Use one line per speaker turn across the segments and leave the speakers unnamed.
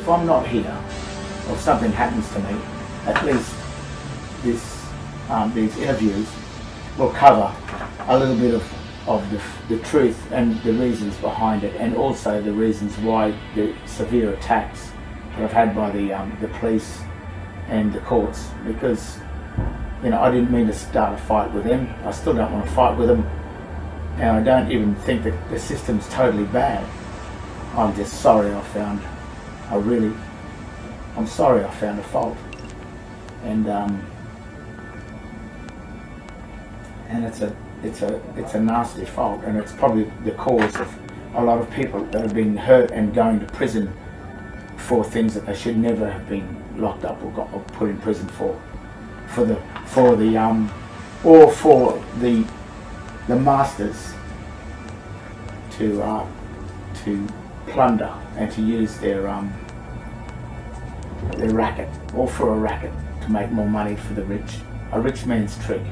if I'm not here or something happens to me, at least these interviews will cover a little bit of the truth and the reasons behind it, and also the reasons why the severe attacks that I've had by the police and the courts, because I didn't mean to start a fight with them. I still don't want to fight with them, and I don't even think that the system's totally bad. I'm just sorry I'm sorry I found a fault, and it's a nasty fault, and it's probably the cause of a lot of people that have been hurt and going to prison for things that they should never have been locked up or put in prison for the masters to plunder and to use their racket, all for a racket, to make more money for the rich. A rich man's trick.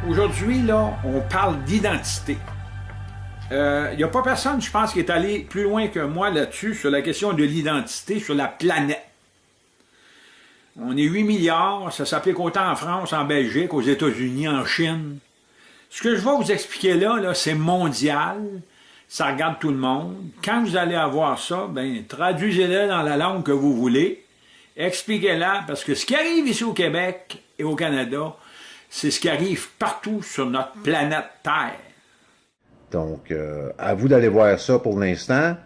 Aujourd'hui, là, on parle d'identité. Il n'y a pas personne, je pense, qui est allé plus loin que moi là-dessus, sur la question de l'identité sur la planète. On est 8 milliards, ça s'applique autant en France, en Belgique, aux États-Unis, en Chine. Ce que je vais vous expliquer là, c'est mondial, ça regarde tout le monde. Quand vous allez avoir ça, traduisez-le dans la langue que vous voulez, expliquez-la, parce que ce qui arrive ici au Québec et au Canada, c'est ce qui arrive partout sur notre planète Terre.
Donc, à vous d'aller voir ça pour l'instant,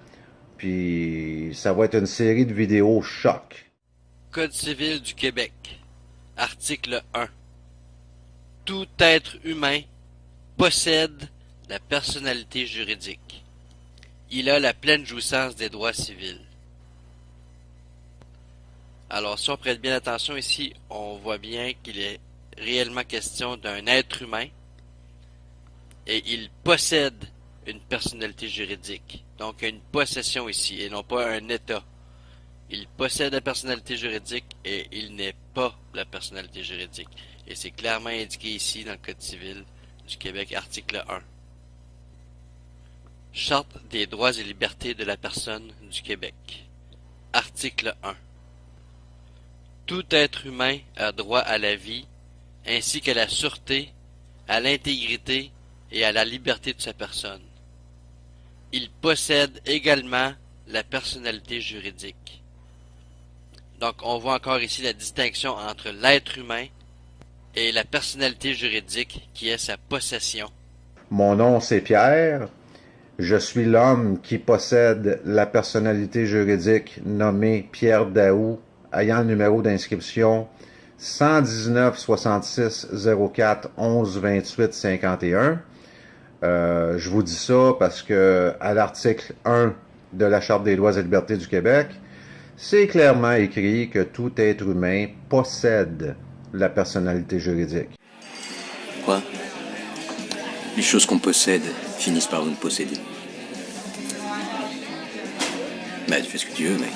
puis ça va être une série de vidéos choc.
Code civil du Québec, article 1. Tout être humain possède la personnalité juridique. Il a la pleine jouissance des droits civils. Alors, si on prête bien attention ici, on voit bien qu'il est réellement question d'un être humain et il possède une personnalité juridique. Donc, il y a une possession ici et non pas un état. Il possède la personnalité juridique et il n'est pas la personnalité juridique. Et c'est clairement indiqué ici dans le Code civil du Québec, article 1. Charte des droits et libertés de la personne du Québec. Article 1. Tout être humain a droit à la vie, ainsi qu'à la sûreté, à l'intégrité et à la liberté de sa personne. Il possède également la personnalité juridique. Donc, on voit encore ici la distinction entre l'être humain et la personnalité juridique qui est sa possession.
Mon nom, c'est Pierre. Je suis l'homme qui possède la personnalité juridique nommée Pierre Daou, ayant le numéro d'inscription 119 66 04 11 28 51. Je vous dis ça parce que à l'article 1 de la Charte des droits et libertés du Québec, c'est clairement écrit que tout être humain possède la personnalité juridique.
Quoi? Les choses qu'on possède finissent par nous posséder. Tu fais ce que tu veux, mec.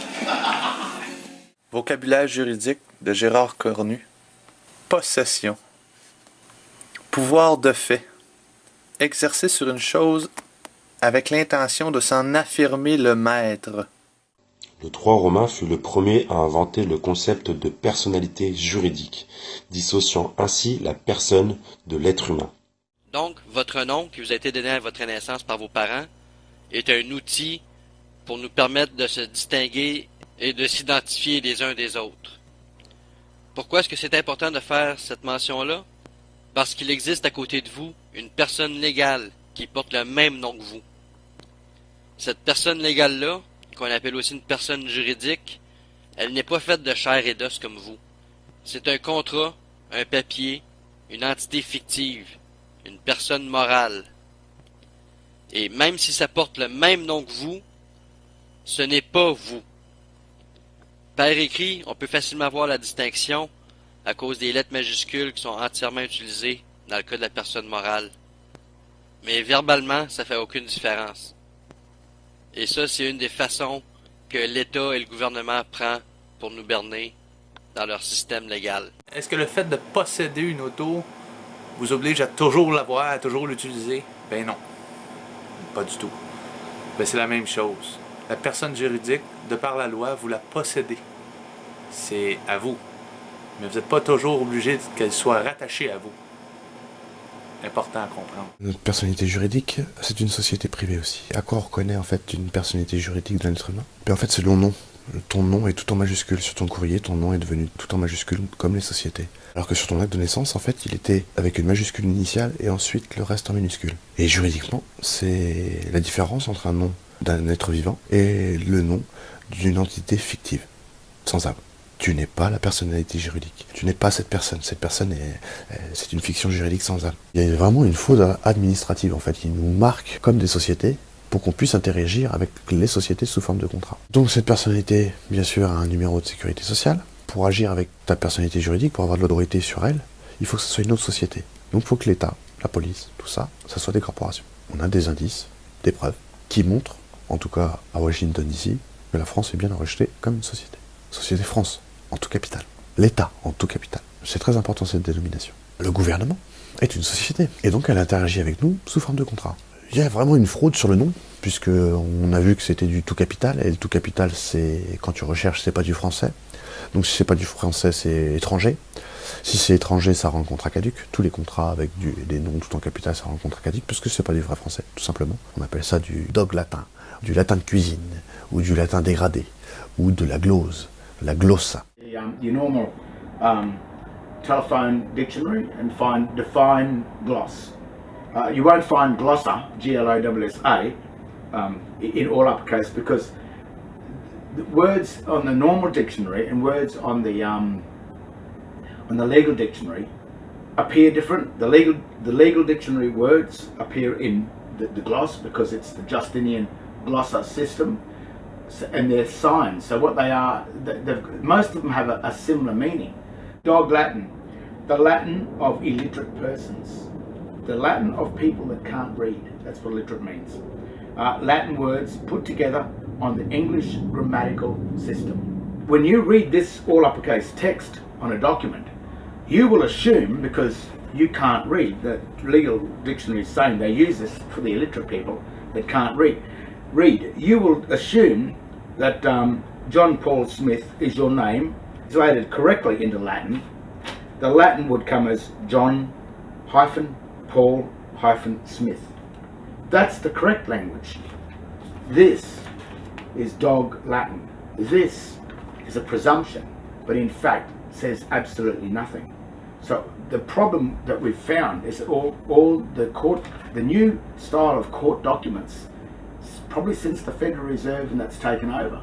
Vocabulaire juridique de Gérard Cornu. Possession. Pouvoir de fait. Exercer sur une chose avec l'intention de s'en affirmer le maître.
Le droit romain fut le premier à inventer le concept de personnalité juridique, dissociant ainsi la personne de l'être humain.
Donc, votre nom qui vous a été donné à votre naissance par vos parents est un outil pour nous permettre de se distinguer et de s'identifier les uns des autres. Pourquoi est-ce que c'est important de faire cette mention-là? Parce qu'il existe à côté de vous une personne légale qui porte le même nom que vous. Cette personne légale-là, qu'on appelle aussi une personne juridique, elle n'est pas faite de chair et d'os comme vous. C'est un contrat, un papier, une entité fictive une personne morale. Et même si ça porte le même nom que vous, ce n'est pas vous. Par écrit, on peut facilement voir la distinction à cause des lettres majuscules qui sont entièrement utilisées dans le cas de la personne morale. Mais verbalement, ça fait aucune différence. Et ça, c'est une des façons que l'État et le gouvernement prennent pour nous berner dans leur système légal.
Est-ce que le fait de posséder une auto vous oblige à toujours l'avoir, à toujours l'utiliser? Ben non. Pas du tout. Ben c'est la même chose. La personne juridique, de par la loi, vous la possédez. C'est à vous. Mais vous n'êtes pas toujours obligé qu'elle soit rattachée à vous. Important à comprendre.
Notre personnalité juridique, c'est une société privée aussi. À quoi on reconnaît en fait une personnalité juridique d'un être humain? En fait, c'est le nom. Ton nom est tout en majuscule. Sur ton courrier, ton nom est devenu tout en majuscule, comme les sociétés. Alors que sur ton acte de naissance, en fait, il était avec une majuscule initiale et ensuite le reste en minuscule. Et juridiquement, c'est la différence entre un nom d'un être vivant et le nom d'une entité fictive, sans âme. Tu n'es pas la personnalité juridique. Tu n'es pas cette personne. Cette personne, c'est une fiction juridique sans âme. Il y a vraiment une faute administrative, en fait, qui nous marque comme des sociétés pour qu'on puisse interagir avec les sociétés sous forme de contrat. Donc cette personnalité, bien sûr, a un numéro de sécurité sociale. Pour agir avec ta personnalité juridique, pour avoir de l'autorité sur elle, il faut que ce soit une autre société. Donc il faut que l'État, la police, tout ça, ça soit des corporations. On a des indices, des preuves, qui montrent, en tout cas à Washington DC, que la France est bien enregistrée comme une société. Société France, en tout capital. L'État, en tout capital. C'est très important cette dénomination. Le gouvernement est une société, et donc elle interagit avec nous sous forme de contrat. Il y a vraiment une fraude sur le nom, puisqu'on a vu que c'était du tout capital, et le tout capital, c'est, quand tu recherches, c'est pas du français. Donc si c'est pas du français, c'est étranger. Si c'est étranger, ça rend le contrat caduc. Tous les contrats avec des noms tout en capital, ça rend le contrat caduc, puisque c'est pas du vrai français, tout simplement. On appelle ça du dog latin, du latin de cuisine, ou du latin dégradé, ou de la glose, la glossa.
Your normal telephone dictionary and define gloss. You won't find glossa, G-L-O-S-S-A, in all uppercase, because the words on the normal dictionary and words on the legal dictionary appear different. The legal dictionary words appear in the gloss because it's the Justinian glossa system, and they're signs. So what they are, most of them have a similar meaning. Dog Latin, the Latin of illiterate persons. The Latin of people that can't read, that's what illiterate means. Latin words put together on the English grammatical system. When you read this all uppercase text on a document, you will assume, because you can't read, the legal dictionary is saying they use this for the illiterate people that can't read, you will assume that John Paul Smith is your name, translated correctly into Latin. The Latin would come as John-Paul-Smith. That's the correct language. This is dog Latin. This is a presumption, but in fact says absolutely nothing. So the problem that we've found is that all the new style of court documents, probably since the Federal Reserve and that's taken over,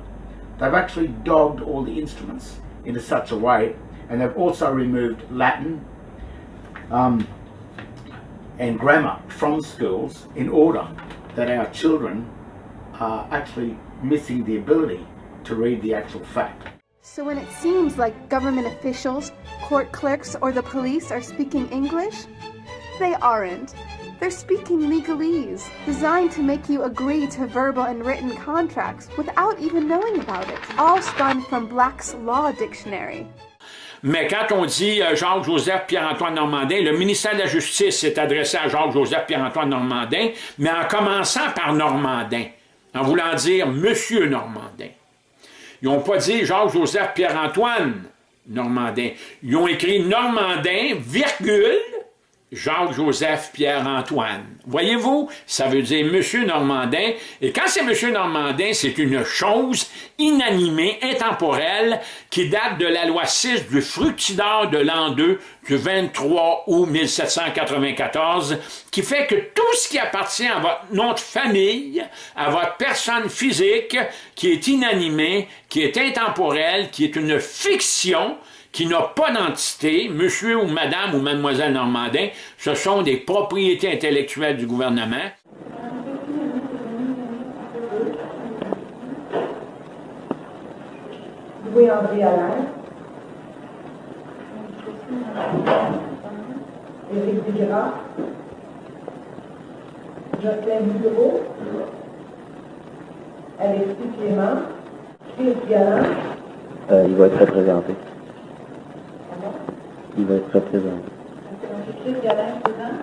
they've actually dogged all the instruments into such a way, and they've also removed Latin and grammar from schools in order that our children are actually missing the ability to read the actual fact.
So when it seems like government officials, court clerks, or the police are speaking English, they aren't. They're speaking legalese, designed to make you agree to verbal and written contracts without even knowing about it. All spun from Black's Law Dictionary.
Mais quand on dit Jacques-Joseph Pierre-Antoine Normandin, le ministère de la Justice s'est adressé à Jacques-Joseph Pierre-Antoine Normandin, mais en commençant par Normandin, en voulant dire Monsieur Normandin. Ils n'ont pas dit Jacques-Joseph Pierre-Antoine Normandin. Ils ont écrit Normandin, virgule, Jacques-Joseph Pierre-Antoine. Voyez-vous, ça veut dire Monsieur Normandin. Et quand c'est Monsieur Normandin, c'est une chose inanimée, intemporelle, qui date de la loi 6 du Fructidor de l'an 2, du 23 août 1794, qui fait que tout ce qui appartient à votre nom de famille, à votre personne physique, qui est inanimée, qui est intemporelle, qui est une fiction, qui n'a pas d'entité, monsieur ou madame ou mademoiselle Normandin, ce sont des propriétés intellectuelles du gouvernement.
Louis-André Allain, Éric Desgras, Jocelyn Boudreau, Alexis Clément, Chris Galland.
Il va être représenté.
Pardon?
Il va être représenté.
Chris Galland présent?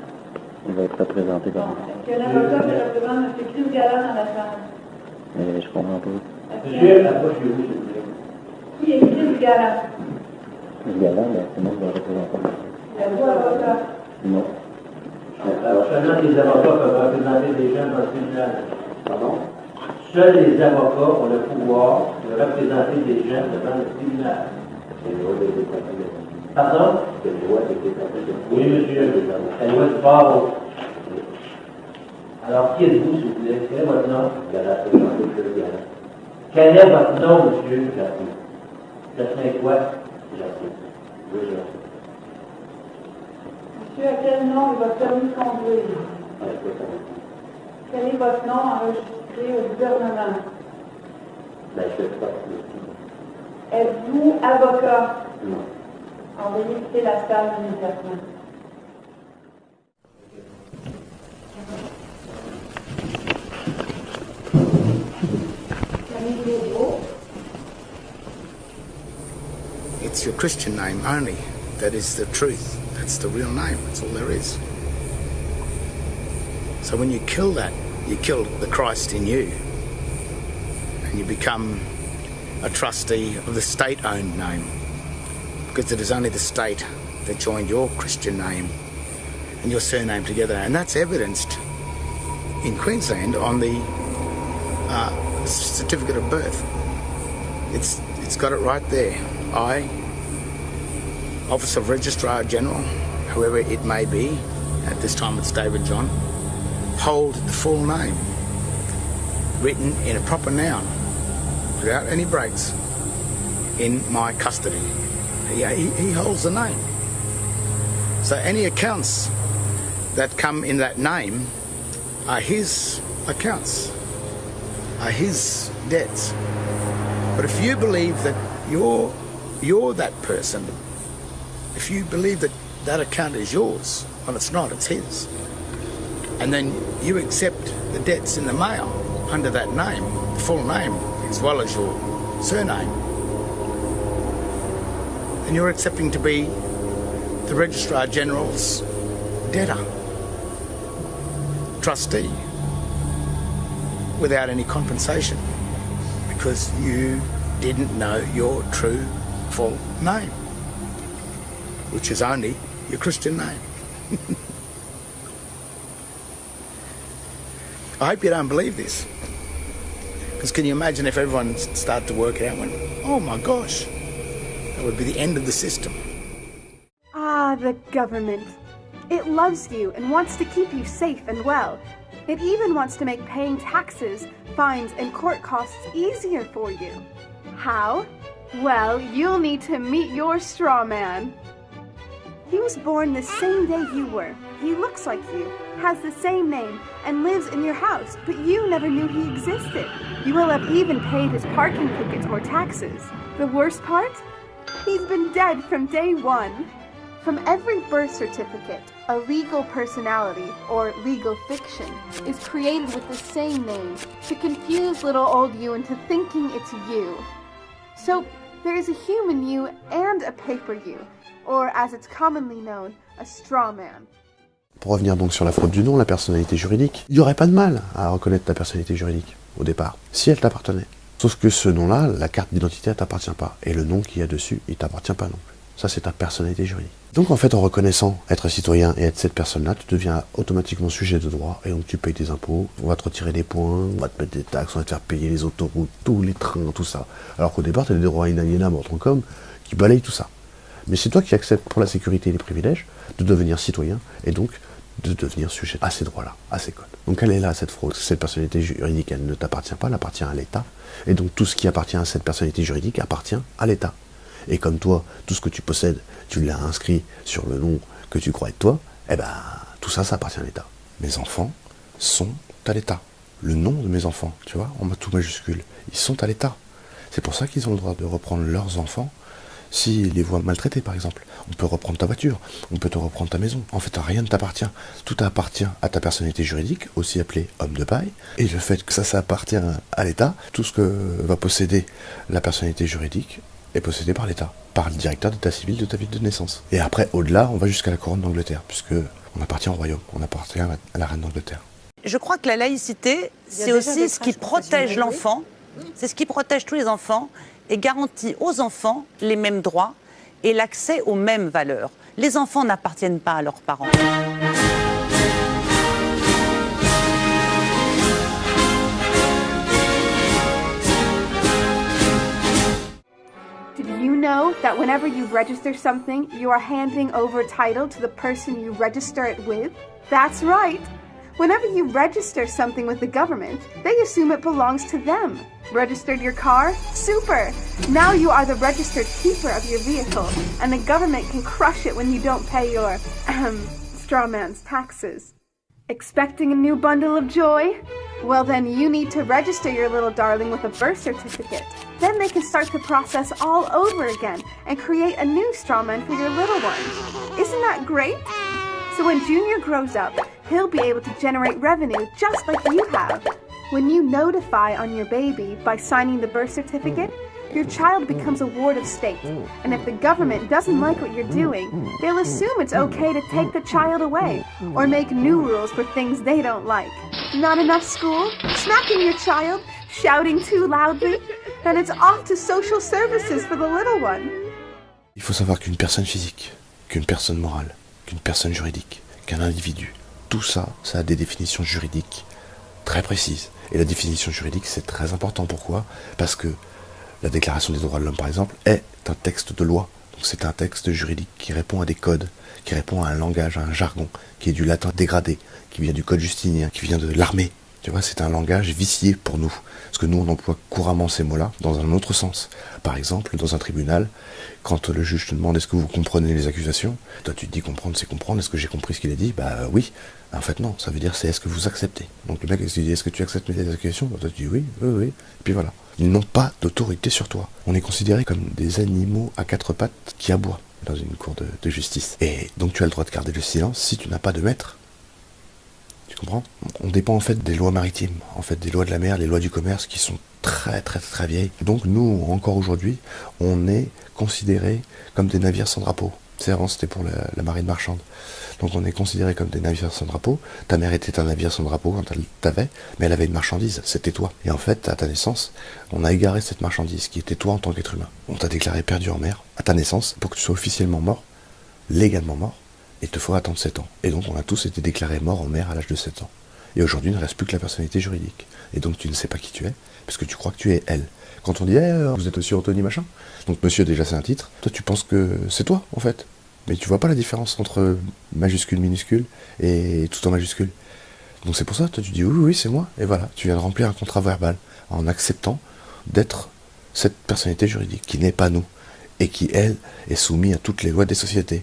Il va être représenté par moi.
Est-ce que l'avocat qui représente M. Chris Galland dans la salle?
Mais je comprends pas.
Monsieur, approchez-vous, s'il vous plaît. Qui est Chris Galland?
Chris Galland, c'est moi qui vais représenter.
Êtes-vous avocat?
Non.
Alors, seulement les avocats peuvent représenter des gens dans le tribunal. Pardon? Seuls les avocats ont le pouvoir de représenter des gens devant le tribunal. Pardon? Oui, monsieur. La loi du port. Alors, qui êtes-vous, s'il vous plaît? Quel est votre nom? Quel est votre nom, monsieur? Jocelyn quoi?
Monsieur, à quel nom est votre permis de conduire? Quel est votre nom enregistré au gouvernement? Êtes-vous avocat?
Non.
Envoyez quitter la salle immédiatement. Camille Boudreau.
It's your Christian name only. That is the truth. That's the real name. That's all there is. So when you kill that, you kill the Christ in you. And you become a trustee of the state-owned name. Because it is only the state that joined your Christian name and your surname together. And that's evidenced in Queensland on the certificate of birth. It's got it right there. I, Office of Registrar General, whoever it may be, at this time it's David John, hold the full name, written in a proper noun, without any breaks, in my custody. He holds the name. So any accounts that come in that name are his accounts, are his debts. But if you believe that you're that person, if you believe that that account is yours, well, it's not, it's his. And then you accept the debts in the mail under that name, the full name, as well as your surname, and you're accepting to be the Registrar General's debtor, trustee, without any compensation, because you didn't know your true full name, which is only your Christian name. I hope you don't believe this. Because can you imagine if everyone started to work out and went, oh my gosh, that would be the end of the system.
Ah, the government. It loves you and wants to keep you safe and well. It even wants to make paying taxes, fines, and court costs easier for you. How? Well, you'll need to meet your straw man. He was born the same day you were. He looks like you, has the same name, and lives in your house, but you never knew he existed. You will have even paid his parking tickets or taxes. The worst part? He's been dead from day one. From every birth certificate, a legal personality, or legal fiction, is created with the same name to confuse little old you into thinking it's you. So, there is a human you and a paper you, or as it's commonly known, a straw man.
Pour revenir donc sur la fraude du nom, la personnalité juridique, il n'y aurait pas de mal à reconnaître ta personnalité juridique au départ, si elle t'appartenait. Sauf que ce nom-là, la carte d'identité, elle t'appartient pas. Et le nom qu'il y a dessus, il t'appartient pas non plus. Ça, c'est ta personnalité juridique. Donc en fait, en reconnaissant être citoyen et être cette personne-là, tu deviens automatiquement sujet de droit, et donc tu payes des impôts, on va te retirer des points, on va te mettre des taxes, on va te faire payer les autoroutes, tous les trains, tout ça. Alors qu'au départ, tu as des droits inaliénables en tant qu'homme qui balayent tout ça. Mais c'est toi qui acceptes pour la sécurité et les privilèges de devenir citoyen, et donc de devenir sujet à ces droits-là, à ces codes. Donc elle est là, cette fraude. Cette personnalité juridique, elle ne t'appartient pas, elle appartient à l'État. Et donc tout ce qui appartient à cette personnalité juridique appartient à l'État. et comme toi, tout ce que tu possèdes, tu l'as inscrit sur le nom que tu crois être toi, eh ben, tout ça, ça appartient à l'État. Mes enfants sont à l'État. Le nom de mes enfants, tu vois, en tout majuscule, ils sont à l'État. C'est pour ça qu'ils ont le droit de reprendre leurs enfants s'ils les voient maltraités, par exemple. On peut reprendre ta voiture, on peut te reprendre ta maison. En fait, rien ne t'appartient. Tout appartient à ta personnalité juridique, aussi appelée homme de paille. Et le fait que ça appartient à l'État, tout ce que va posséder la personnalité juridique est possédé par l'État, par le directeur d'état civil de ta ville de naissance. Et après, au-delà, on va jusqu'à la couronne d'Angleterre, puisque on appartient au royaume, on appartient à la reine d'Angleterre.
Je crois que la laïcité, c'est aussi ce qui protège l'enfant, c'est ce qui protège tous les enfants et garantit aux enfants les mêmes droits et l'accès aux mêmes valeurs. Les enfants n'appartiennent pas à leurs parents.
Did you know that whenever you register something, you are handing over title to the person you register it with? That's right. Whenever you register something with the government, they assume it belongs to them. Registered your car? Super! Now you are the registered keeper of your vehicle, and the government can crush it when you don't pay your, straw man's taxes. Expecting a new bundle of joy? Well, then you need to register your little darling with a birth certificate. Then they can start the process all over again and create a new straw man for your little one. Isn't that great? So when Junior grows up, he'll be able to generate revenue just like you have. When you notify on your baby by signing the birth certificate, your child becomes a ward of state. And if the government doesn't like what you're doing, they'll assume it's okay to take the child away or make new rules for things they don't like. Not enough school? Smacking your child? Shouting too loudly? Then it's off to social services for the little one.
Il faut savoir qu'une personne physique, qu'une personne morale, qu'une personne juridique, qu'un individu, tout ça, ça a des définitions juridiques très précises. Et la définition juridique, c'est très important. Pourquoi ? Parce que la Déclaration des droits de l'homme, par exemple, est un texte de loi. Donc c'est un texte juridique qui répond à des codes, qui répond à un langage, à un jargon, qui est du latin dégradé, qui vient du code justinien, qui vient de l'armée. Tu vois, c'est un langage vicié pour nous. Parce que nous, on emploie couramment ces mots-là dans un autre sens. Par exemple, dans un tribunal, quand le juge te demande est-ce que vous comprenez les accusations, toi tu te dis comprendre, c'est comprendre, est-ce que j'ai compris ce qu'il a dit ? Bah oui. En fait non, ça veut dire c'est est-ce que vous acceptez. Donc le mec il se dit est-ce que tu acceptes les accusations ? Toi tu dis oui. Et puis voilà. Ils n'ont pas d'autorité sur toi. On est considérés comme des animaux à quatre pattes qui aboient dans une cour de justice. Et donc tu as le droit de garder le silence si tu n'as pas de maître. Tu comprends ? On dépend en fait des lois maritimes, en fait des lois de la mer, les lois du commerce qui sont très très très vieilles. Donc nous, encore aujourd'hui, on est considérés comme des navires sans drapeau. C'est avant, c'était pour la marine marchande. Donc on est considérés comme des navires sans drapeau. Ta mère était un navire sans drapeau quand elle t'avait, mais elle avait une marchandise, c'était toi. Et en fait, à ta naissance, on a égaré cette marchandise qui était toi en tant qu'être humain. On t'a déclaré perdu en mer à ta naissance pour que tu sois officiellement mort, légalement mort, et il te faut attendre 7 ans. Et donc on a tous été déclarés morts en mer à l'âge de 7 ans. Et aujourd'hui, il ne reste plus que la personnalité juridique. Et donc tu ne sais pas qui tu es, parce que tu crois que tu es elle. Quand on dit vous êtes aussi Anthony machin, donc monsieur déjà c'est un titre, toi tu penses que c'est toi en fait. Mais tu vois pas la différence entre majuscule, minuscule et tout en majuscule. Donc c'est pour ça, toi tu dis oui c'est moi, et voilà, tu viens de remplir un contrat verbal en acceptant d'être cette personnalité juridique qui n'est pas nous, et qui elle est soumise à toutes les lois des sociétés.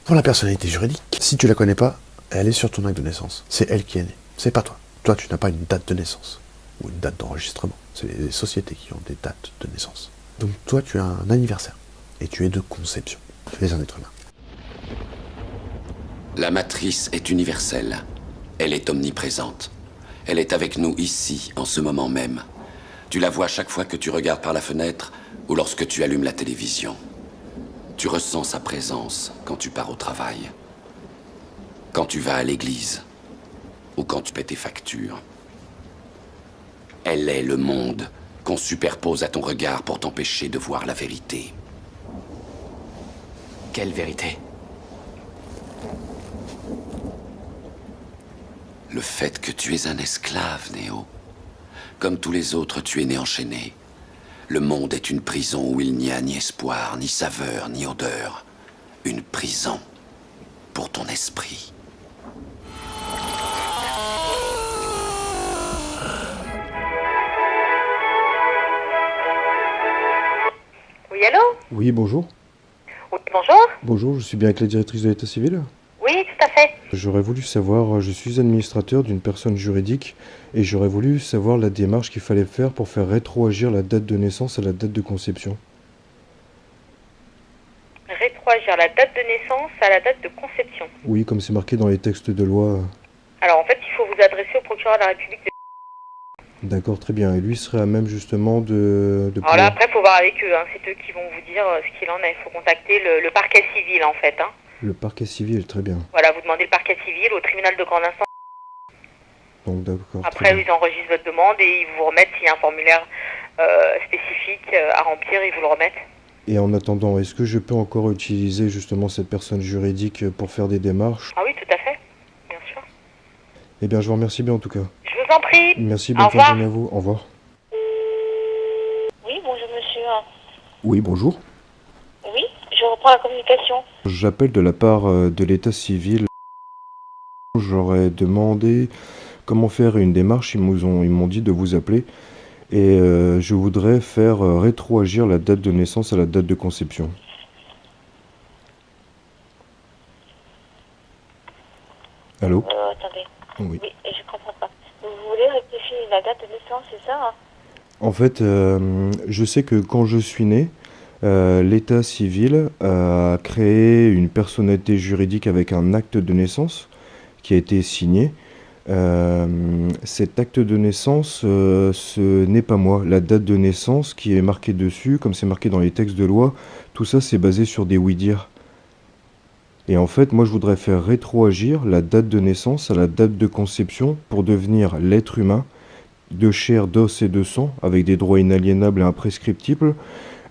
Pour la personnalité juridique, si tu la connais pas, elle est sur ton acte de naissance, c'est elle qui est née, c'est pas toi. Toi tu n'as pas une date de naissance, ou une date d'enregistrement, c'est les sociétés qui ont des dates de naissance. Donc toi tu as un anniversaire, et tu es de conception, tu es un être humain.
La matrice est universelle. Elle est omniprésente. Elle est avec nous ici, en ce moment même. Tu la vois chaque fois que tu regardes par la fenêtre ou lorsque tu allumes la télévision. Tu ressens sa présence quand tu pars au travail, quand tu vas à l'église ou quand tu paies tes factures. Elle est le monde qu'on superpose à ton regard pour t'empêcher de voir la vérité.
Quelle vérité ?
Le fait que tu es un esclave, Néo. Comme tous les autres, tu es né enchaîné. Le monde est une prison où il n'y a ni espoir, ni saveur, ni odeur. Une prison pour ton esprit.
Oui,
Oui, allô?
Oui, bonjour.
Oui, bonjour.
Bonjour, je suis bien avec la directrice de l'état civil.
Oui, tout à fait.
J'aurais voulu savoir, je suis administrateur d'une personne juridique et j'aurais voulu savoir la démarche qu'il fallait faire pour faire rétroagir la date de naissance à la date de conception.
Rétroagir la date de naissance à la date de conception.
Oui, comme c'est marqué dans les textes de loi.
Alors en fait, il faut vous adresser au procureur de la République de...
D'accord, très bien. Et lui serait à même justement de
Alors là, après, il faut voir avec eux. Hein. C'est eux qui vont vous dire ce qu'il en est. Il faut contacter le parquet civil, en fait. Hein.
Le parquet civil, très bien.
Voilà, vous demandez le parquet civil au tribunal de grande instance.
Donc d'accord.
Après, ils enregistrent votre demande et ils vous remettent, s'il y a un formulaire spécifique à remplir, ils vous le remettent.
Et en attendant, est-ce que je peux encore utiliser justement cette personne juridique pour faire des démarches?
Ah oui, tout à fait, bien sûr.
Eh bien, je vous remercie bien en tout cas.
Je vous en prie.
Merci,
Au
bonne
revoir.
journée à vous. Au revoir.
Oui, bonjour monsieur.
Oui, bonjour.
Oui, je reprends la communication.
J'appelle de la part de l'état civil. J'aurais demandé comment faire une démarche. Ils m'ont dit de vous appeler. Et je voudrais faire rétroagir la date de naissance à la date de conception. Allô?
Attendez.
Oui.
Oui, je comprends pas. Vous voulez rectifier la date de naissance, c'est ça hein?
En fait, je sais que quand je suis né, l'état civil a créé une personnalité juridique avec un acte de naissance qui a été signé. Cet acte de naissance, ce n'est pas moi. La date de naissance qui est marquée dessus, comme c'est marqué dans les textes de loi, tout ça c'est basé sur des oui-dire. Et en fait, moi je voudrais faire rétroagir la date de naissance à la date de conception pour devenir l'être humain de chair, d'os et de sang, avec des droits inaliénables et imprescriptibles,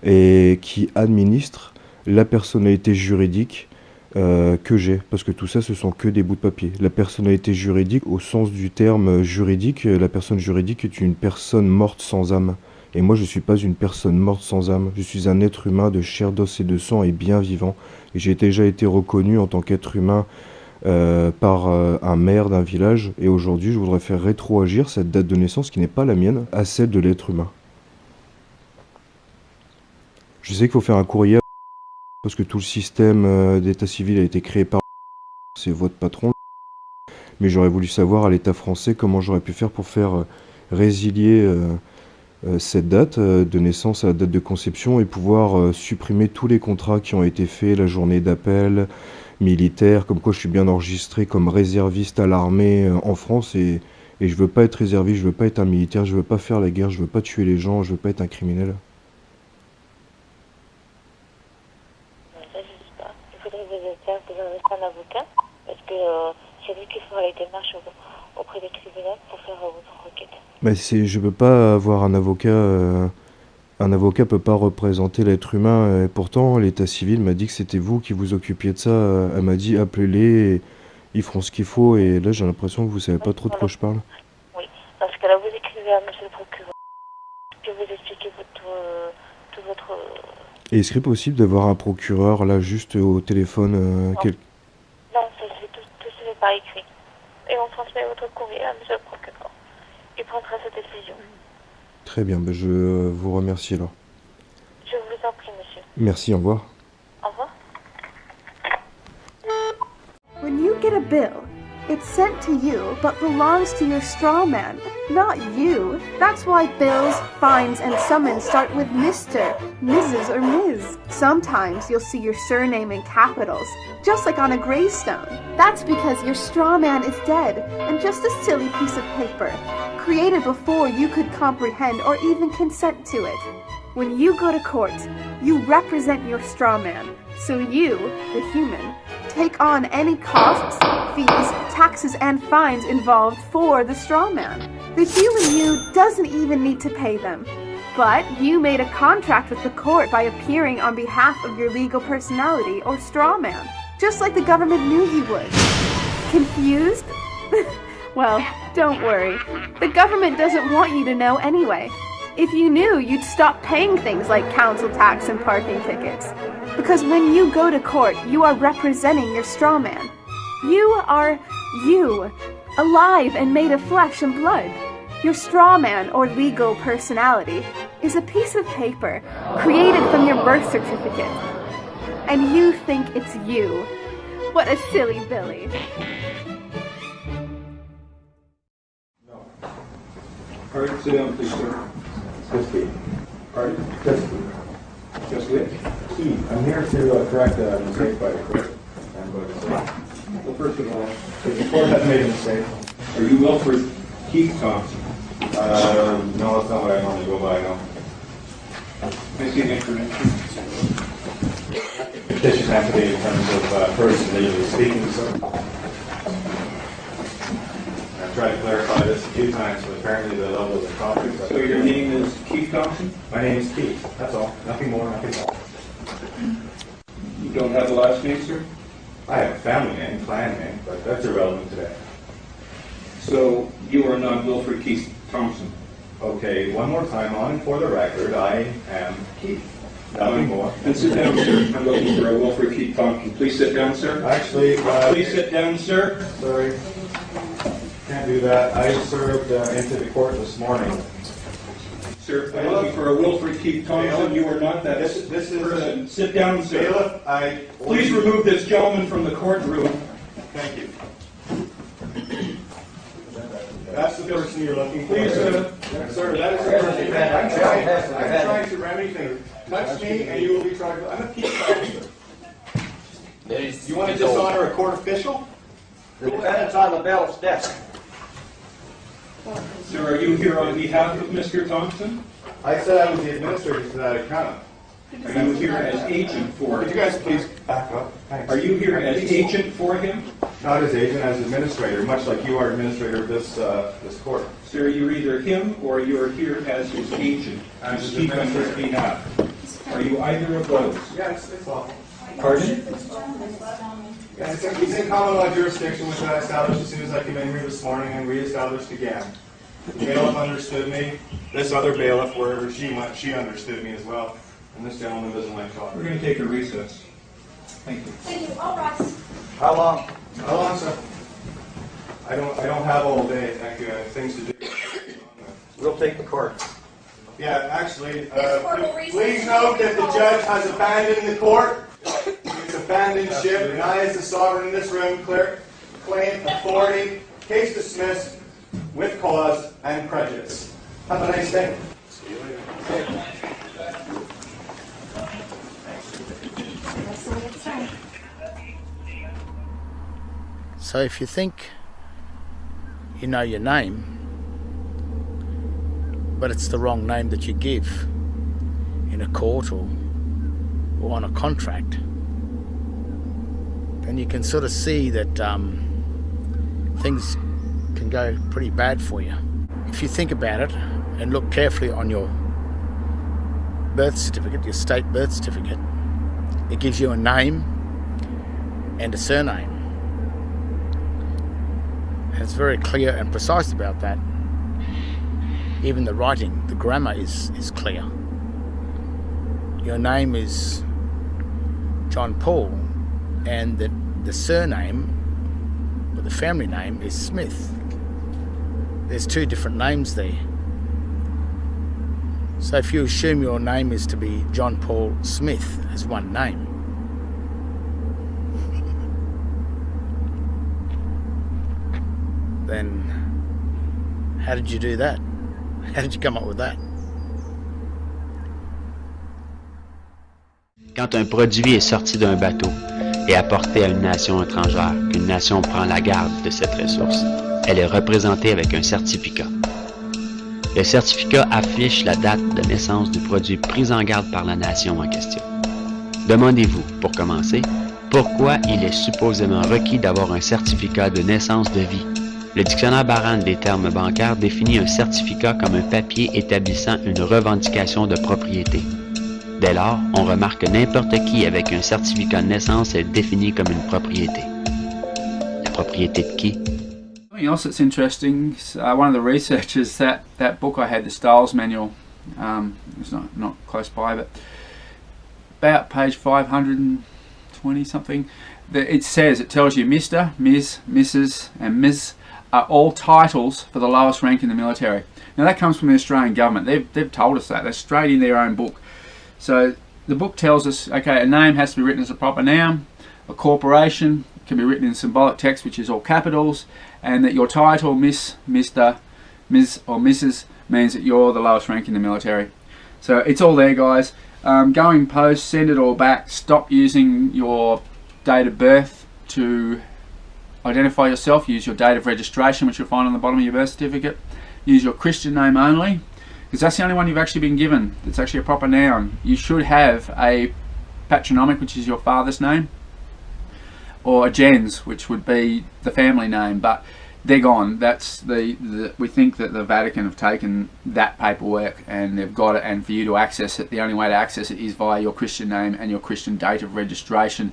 et qui administre la personnalité juridique que j'ai, parce que tout ça ce sont que des bouts de papier. La personnalité juridique, au sens du terme juridique, la personne juridique est une personne morte sans âme. Et moi je suis pas une personne morte sans âme, je suis un être humain de chair, d'os et de sang et bien vivant. Et j'ai déjà été reconnu en tant qu'être humain par un maire d'un village, et aujourd'hui je voudrais faire rétroagir cette date de naissance qui n'est pas la mienne à celle de l'être humain. Je sais qu'il faut faire un courrier parce que tout le système d'état civil a été créé par c'est votre patron, mais j'aurais voulu savoir à l'état français comment j'aurais pu faire pour faire résilier cette date de naissance à la date de conception et pouvoir supprimer tous les contrats qui ont été faits, la journée d'appel militaire, comme quoi je suis bien enregistré comme réserviste à l'armée en France, et je veux pas être réserviste, je veux pas être un militaire, je veux pas faire la guerre, je veux pas tuer les gens, je veux pas être un criminel.
Ça, je sais pas. Il faudrait vous adresser un avocat, parce que c'est lui qui fera les démarches auprès des tribunaux pour faire votre requête.
Mais je peux pas avoir un avocat. Un avocat peut pas représenter l'être humain. Et pourtant, l'état civil m'a dit que c'était vous qui vous occupiez de ça. Elle m'a dit appelez-les, et ils feront ce qu'il faut. Et là, j'ai l'impression que vous savez pas trop de quoi je parle.
Oui, parce que là, vous écrivez à monsieur le procureur, que vous expliquez tout votre...
Et est-ce qu'il est possible d'avoir un procureur là juste au téléphone
Non, ça c'est tout se fait par écrit. Et on transmet votre courrier à monsieur le procureur. Il prendra sa décision.
Très bien, ben je vous remercie alors.
Je vous en prie, monsieur.
Merci, au revoir.
Au revoir.
When you get a bill, it's sent to you but belongs to your straw man, not you. That's why bills, fines, and summons start with Mr., Mrs., or Ms. Sometimes you'll see your surname in capitals, just like on a gravestone. That's because your straw man is dead and just a silly piece of paper, created before you could comprehend or even consent to it. When you go to court, you represent your straw man, so you, the human, take on any costs, fees, taxes, and fines involved for the straw man. The human you doesn't even need to pay them. But you made a contract with the court by appearing on behalf of your legal personality or straw man, just like the government knew you would. Confused? Well, don't worry. The government doesn't want you to know anyway. If you knew, you'd stop paying things like council tax and parking tickets. Because when you go to court, you are representing your straw man. You are you, alive and made of flesh and blood. Your straw man or legal personality is a piece of paper created from your birth certificate. And you think it's you. What a silly Billy.
Pardon, sit down, please, sir.
Just Keith.
Pardon?
Just Keith.
Just which?
Keith. I'm here to correct a mistake by the clerk.
Well, first of all,
the court has made a mistake.
Are you Wilfred Keith Thompson?
No, that's not what I normally go by, no.
I see the information.
Petition has to be in terms of person legally speaking, so. I've tried to clarify this a few times, but apparently the level of the topic.
So your name is Keith Thompson?
My name is Keith, that's all. Nothing more, nothing less.
You don't have a last name, sir?
I have a family name, clan name, but that's irrelevant today.
So you are not Wilfred Keith Thompson?
Okay, one more time on and for the record, I am Keith. Nothing more.
And sit down, sir. I'm looking for a Wilfred Keith Thompson. Please sit down, sir.
Actually,
please sit down, sir.
Sorry. Can't do that. I served into the court this morning.
Sir, I'm looking for a Wilfred Keith Thompson. You are not that
this is
person. Sit down, sir.
Bailiff,
please remove this gentleman from the courtroom.
Thank you. That's the person you're looking for.
Please,
sir, that is the person. I'm trying to remedy things. Touch me and you will be tried. I'm a peace officer. You want to dishonor a court official?
The defendant's on the bailiff's desk.
Sir, are you here on behalf of Mr. Thompson?
I said I was the administrator to that account.
Are you here as agent for him?
Could you guys please back up? Thanks.
Are you here as agent for him?
Not as agent, as administrator, much like you are administrator of this court.
Sir, you're either him or you're here as his agent to speak on his behalf. Are you either of those?
Yes, it's all.
Pardon?
Yes, he's in common law jurisdiction, which I established as soon as I came in here this morning and reestablished again. The bailiff understood me. This other bailiff, wherever she went, she understood me as well. And this gentleman doesn't like talking.
We're going to take a recess. Thank you.
Thank you. All right.
How long? How long, sir? I don't have all day. Thank you. I have things to do.
We'll take the court.
Yeah, actually, please note that the judge has abandoned the court. He's abandoned ship, and I, as the sovereign in this room, claim authority, case dismissed, with cause and prejudice. Have a nice day. See you later.
So if you think you know your name, but it's the wrong name that you give in a court or on a contract, then you can sort of see that things can go pretty bad for you. If you think about it and look carefully on your birth certificate, your state birth certificate, it gives you a name and a surname. And it's very clear and precise about that. Even the writing, the grammar is clear. Your name is John Paul, and the surname, or the family name, is Smith. There's two different names there. So if you assume your name is to be John Paul Smith as one name, then how did you do that? How did you come up with that?
Quand un produit est sorti d'un bateau et apporté à une nation étrangère, qu'une nation prend la garde de cette ressource, elle est représentée avec un certificat. Le certificat affiche la date de naissance du produit pris en garde par la nation en question. Demandez-vous, pour commencer, pourquoi il est supposément requis d'avoir un certificat de naissance de vie. Le dictionnaire Barran des termes bancaires définit un certificat comme un papier établissant une revendication de propriété. Dès lors, on remarque que n'importe qui avec un certificat de naissance est défini comme une propriété. La propriété de qui?
Something else that's interesting, one of the researchers, that book I had, the Styles Manual, it's not close by, but about page 520 something, it tells you Mr., Ms., Mrs. and Ms. are all titles for the lowest rank in the military. Now that comes from the Australian government. They've told us that. That's straight in their own book. So the book tells us, okay, a name has to be written as a proper noun. A corporation can be written in symbolic text, which is all capitals, and that your title, Miss, Mr, Ms or Mrs, means that you're the lowest rank in the military. So it's all there, guys. Going post, send it all back. Stop using your date of birth to identify yourself. Use your date of registration, which you'll find on the bottom of your birth certificate. Use your Christian name only, because that's the only one you've actually been given. It's actually a proper noun. You should have a patronymic, which is your father's name, or a gens, which would be the family name, but they're gone. That's we think that the Vatican have taken that paperwork and they've got it, and for you to access it, the only way to access it is via your Christian name and your Christian date of registration.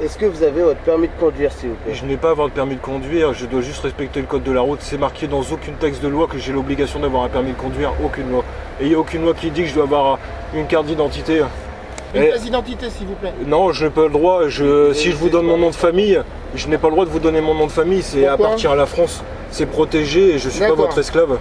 Est-ce que vous avez votre permis de conduire, s'il vous plaît?
Je n'ai pas à avoir de permis de conduire, je dois juste respecter le code de la route. C'est marqué dans aucun texte de loi que j'ai l'obligation d'avoir un permis de conduire, aucune loi. Et il n'y a aucune loi qui dit que je dois avoir une carte d'identité.
Une pièce d'identité, s'il vous plaît.
Non, je n'ai pas le droit. Si je vous donne mon nom de famille, je n'ai pas le droit de vous donner mon nom de famille. C'est appartient à la France. C'est protégé et je ne suis pas votre esclave.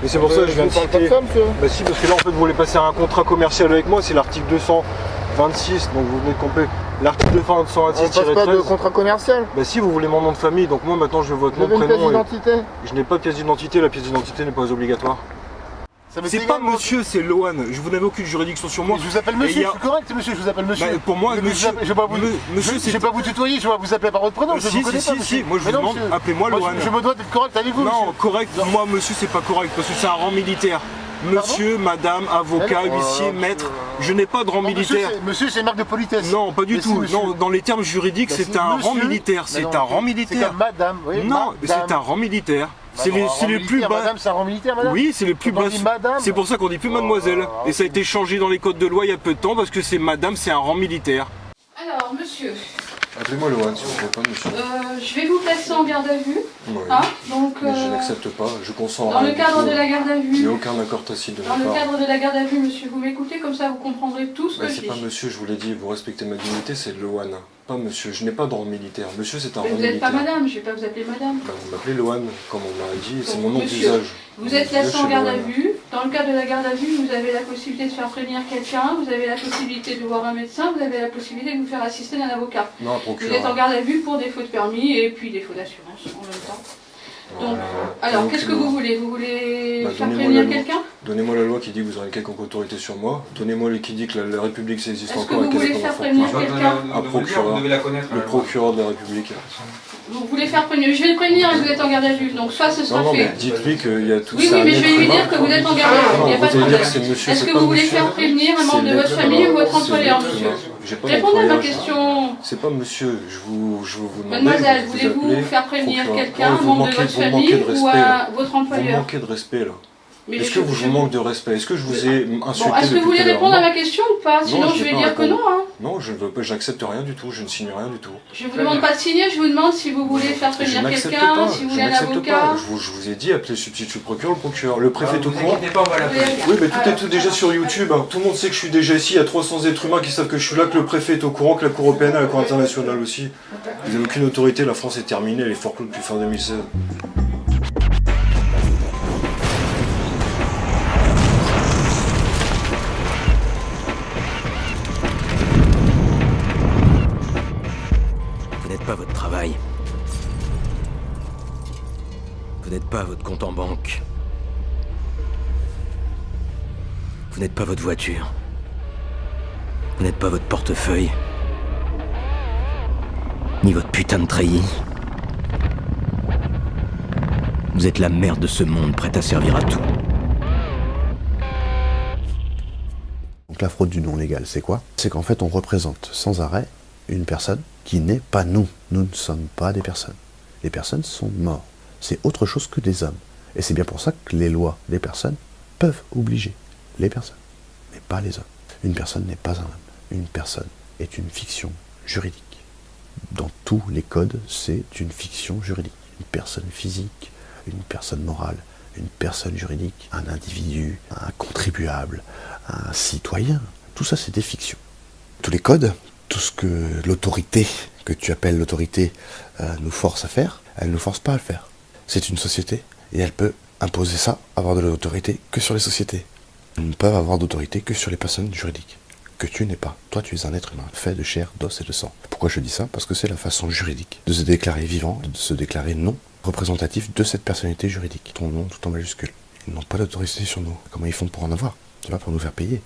Et c'est pour ça que je viens de citer. Bah si, parce que là en fait vous voulez passer un contrat commercial avec moi, c'est l'article 226, donc vous venez de compléter. L'article 226-13.
On passe pas de contrat commercial?
Bah si, vous voulez mon nom de famille, donc moi maintenant je veux votre nom, prénom. Vous avez une pièce d'identité? Je n'ai pas de pièce d'identité, la pièce d'identité n'est pas obligatoire. C'est pas monsieur, c'est Lohan. Vous n'avez aucune juridiction sur moi.
Je vous appelle monsieur, c'est correct monsieur, je vous appelle monsieur.
Bah, pour moi, monsieur,
je vais pas vous tutoyer, je vais vous appeler par votre prénom, je vous connais pas monsieur.
Moi je vous demande, appelez-moi Lohan.
Je me dois d'être correct avec vous.
Non, correct, moi monsieur c'est pas correct, parce que c'est un rang militaire. Monsieur, madame, avocat, huissier, maître, je n'ai pas de rang militaire.
Monsieur, c'est une marque de politesse.
Non, pas du tout. Non, dans les termes juridiques, c'est un rang militaire. C'est un rang militaire.
C'est comme madame, oui.
Non, c'est un rang militaire. C'est les plus bas.
Madame, c'est un rang militaire, madame?
Oui, c'est les plus bas. C'est pour ça qu'on dit plus mademoiselle. Et ça a été changé dans les codes de loi il y a peu de temps parce que c'est madame, c'est un rang militaire.
Alors, monsieur.
Appelez-moi Lohan, s'il vous plaît, pas monsieur.
Je vais vous placer en garde à vue.
Oui.
Hein, donc,
mais je n'accepte pas, je consens
dans le cadre de la garde à vue.
Il n'y a aucun accord tacite de ma part.
Dans le cadre de la garde à vue, monsieur, vous m'écoutez, comme ça vous comprendrez tout ce que je dis.
C'est pas monsieur, je vous l'ai dit, vous respectez ma dignité, c'est Lohan. Pas monsieur, je n'ai pas de rang militaire. Monsieur, c'est un rang militaire.
Vous n'êtes pas madame, je ne vais pas vous appeler madame.
Bah, vous m'appelez Lohan, comme on m'a dit, c'est mon nom d'usage.
Vous êtes placé en garde à vue. Dans le cadre de la garde à vue, vous avez la possibilité de faire prévenir quelqu'un, vous avez la possibilité de voir un médecin, vous avez la possibilité de vous faire assister d'un avocat.
Non, un procureur.
Vous êtes en garde à vue pour défaut de permis et puis défaut d'assurance en même temps. Donc, alors, qu'est-ce que vous voulez? Vous voulez faire prévenir quelqu'un?
Donnez-moi la loi qui dit que vous aurez quelconque autorité sur moi. Donnez-moi qui dit que la République ça existe encore.
Est-ce que vous voulez faire prévenir quelqu'un?
Un procureur. Le procureur de la République.
Vous voulez faire prévenir? Je vais le prévenir et vous êtes en garde à vue. Donc, soit ce sera fait.
Mais dites-lui qu'il y a tout ça.
Oui, mais je vais lui dire que vous êtes en garde à vue. Il n'y a pas de problème. Est-ce que vous voulez faire prévenir un membre de votre famille ou votre employeur, monsieur? Répondez à ma question.
C'est pas monsieur, je vous demande.
Mademoiselle, voulez-vous faire prévenir quelqu'un, un membre de votre famille ou votre employeur?
Vous manquez de respect là. Est-ce que je vous manque de respect? Est-ce que je vous ai insulté?
Bon, est-ce que vous voulez répondre à ma question ou pas? Sinon je vais dire que non. Hein.
Non, je ne veux pas, j'accepte rien du tout, je ne signe rien du tout.
Je vous demande pas de signer, je vous demande si vous voulez faire prévenir quelqu'un, si vous voulez un avocat.
Je vous ai dit, appelez le substitut procureur, le procureur. Le préfet est au courant. Oui, mais tout est déjà sur YouTube. Tout le monde sait que je suis déjà ici, il y a 300 êtres humains qui savent que je suis là, que le préfet est au courant, que la Cour européenne et la Cour internationale aussi. Vous n'avez aucune autorité, la France est terminée, elle est forclose depuis fin 2016.
Pas votre travail. Vous n'êtes pas votre compte en banque. Vous n'êtes pas votre voiture. Vous n'êtes pas votre portefeuille. Ni votre putain de treillis. Vous êtes la merde de ce monde, prête à servir à tout.
Donc la fraude du non légal, c'est quoi? C'est qu'en fait on représente sans arrêt une personne qui n'est pas nous. Nous ne sommes pas des personnes. Les personnes sont mortes. C'est autre chose que des hommes. Et c'est bien pour ça que les lois des personnes peuvent obliger les personnes, mais pas les hommes. Une personne n'est pas un homme. Une personne est une fiction juridique. Dans tous les codes, c'est une fiction juridique. Une personne physique, une personne morale, une personne juridique, un individu, un contribuable, un citoyen. Tout ça, c'est des fictions. Tous les codes, tout ce que l'autorité, que tu appelles l'autorité, nous force à faire, elle ne nous force pas à le faire. C'est une société et elle peut imposer ça, avoir de l'autorité que sur les sociétés. Ils ne peuvent avoir d'autorité que sur les personnes juridiques. Que tu n'es pas. Toi, tu es un être humain, fait de chair, d'os et de sang. Pourquoi je dis ça? Parce que c'est la façon juridique de se déclarer vivant, de se déclarer non représentatif de cette personnalité juridique. Ton nom tout en majuscule. Ils n'ont pas d'autorité sur nous. Comment ils font pour en avoir? Tu vois, pour nous faire payer.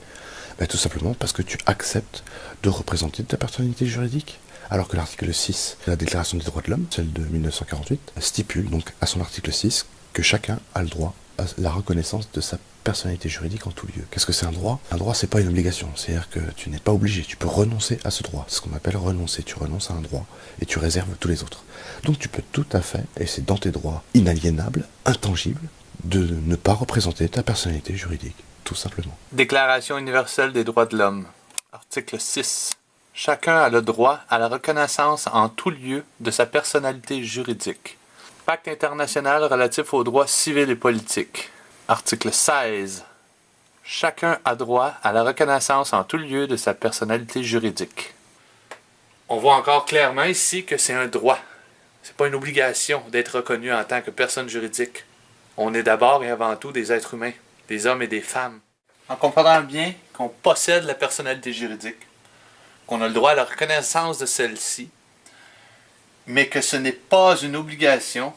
Ben, tout simplement parce que tu acceptes de représenter ta personnalité juridique. Alors que l'article 6 de la Déclaration des droits de l'homme, celle de 1948, stipule donc à son article 6 que chacun a le droit à la reconnaissance de sa personnalité juridique en tout lieu. Qu'est-ce que c'est un droit? Un droit, c'est pas une obligation. C'est-à-dire que tu n'es pas obligé. Tu peux renoncer à ce droit. C'est ce qu'on appelle renoncer. Tu renonces à un droit et tu réserves tous les autres. Donc tu peux tout à fait, et c'est dans tes droits inaliénables, intangibles, de ne pas représenter ta personnalité juridique, tout simplement.
Déclaration universelle des droits de l'homme. Article 6. Chacun a le droit à la reconnaissance en tout lieu de sa personnalité juridique. Pacte international relatif aux droits civils et politiques. Article 16. Chacun a droit à la reconnaissance en tout lieu de sa personnalité juridique. On voit encore clairement ici que c'est un droit. C'est pas une obligation d'être reconnu en tant que personne juridique. On est d'abord et avant tout des êtres humains, des hommes et des femmes. En comprenant bien qu'on possède la personnalité juridique, qu'on a le droit à la reconnaissance de celle-ci, mais que ce n'est pas une obligation,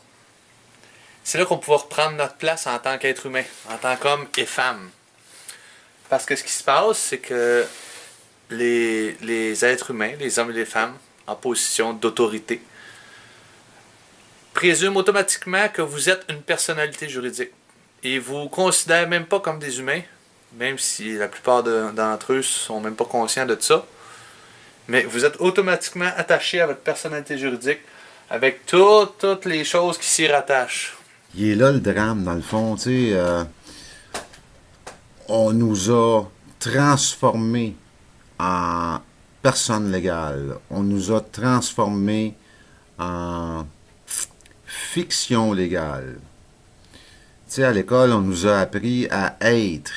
c'est là qu'on peut reprendre notre place en tant qu'être humain, en tant qu'homme et femme. Parce que ce qui se passe, c'est que les êtres humains, les hommes et les femmes, en position d'autorité, présument automatiquement que vous êtes une personnalité juridique. Et vous ne considèrent même pas comme des humains, même si la plupart d'entre eux ne sont même pas conscients de ça. Mais vous êtes automatiquement attaché à votre personnalité juridique avec toutes les choses qui s'y rattachent.
Il est là le drame, dans le fond, tu sais. On nous a transformés en personnes légales. On nous a transformés en fiction légale. Tu sais, à l'école, on nous a appris à être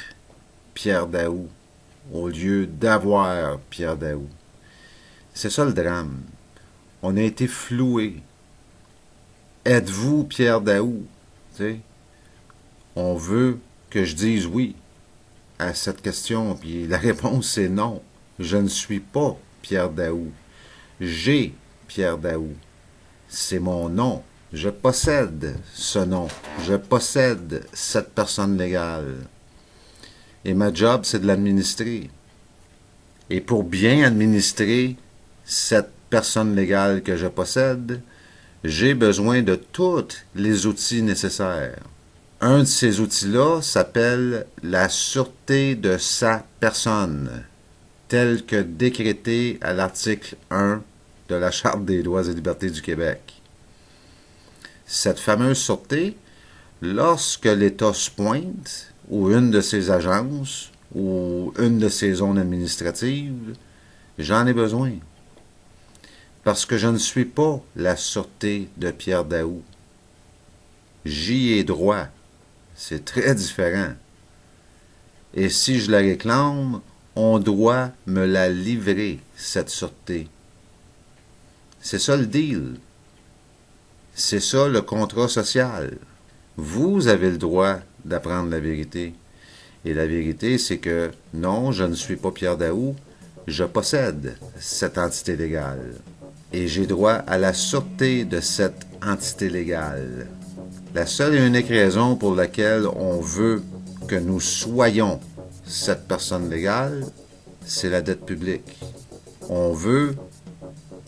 Pierre Daou au lieu d'avoir Pierre Daou. C'est ça le drame. On a été floués. Êtes-vous Pierre Daou? Tu sais, on veut que je dise oui à cette question, puis la réponse c'est non. Je ne suis pas Pierre Daou. J'ai Pierre Daou. C'est mon nom. Je possède ce nom. Je possède cette personne légale. Et ma job, c'est de l'administrer. Et pour bien administrer cette personne légale que je possède, j'ai besoin de tous les outils nécessaires. Un de ces outils-là s'appelle la sûreté de sa personne, tel que décrété à l'article 1 de la Charte des droits et libertés du Québec. Cette fameuse sûreté, lorsque l'État se pointe, ou une de ses agences, ou une de ses zones administratives, j'en ai besoin. Parce que je ne suis pas la sûreté de Pierre Daou. J'y ai droit. C'est très différent. Et si je la réclame, on doit me la livrer, cette sûreté. C'est ça le deal. C'est ça le contrat social. Vous avez le droit d'apprendre la vérité. Et la vérité, c'est que non, je ne suis pas Pierre Daou, je possède cette entité légale. Et j'ai droit à la sûreté de cette entité légale. La seule et unique raison pour laquelle on veut que nous soyons cette personne légale, c'est la dette publique. On veut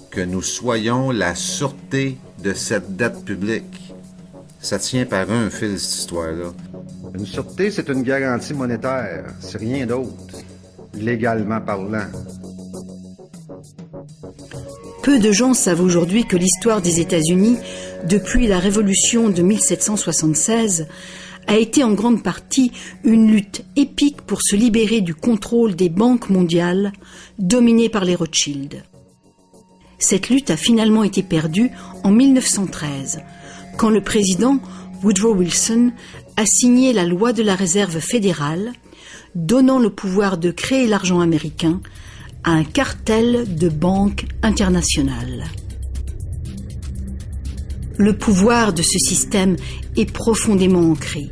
que nous soyons la sûreté de cette dette publique. Ça tient par un fil, cette histoire-là.
Une sûreté, c'est une garantie monétaire. C'est rien d'autre, légalement parlant.
Peu de gens savent aujourd'hui que l'histoire des États-Unis, depuis la Révolution de 1776, a été en grande partie une lutte épique pour se libérer du contrôle des banques mondiales dominées par les Rothschild. Cette lutte a finalement été perdue en 1913, quand le président Woodrow Wilson a signé la loi de la réserve fédérale, donnant le pouvoir de créer l'argent américain à un cartel de banques internationales. Le pouvoir de ce système est profondément ancré.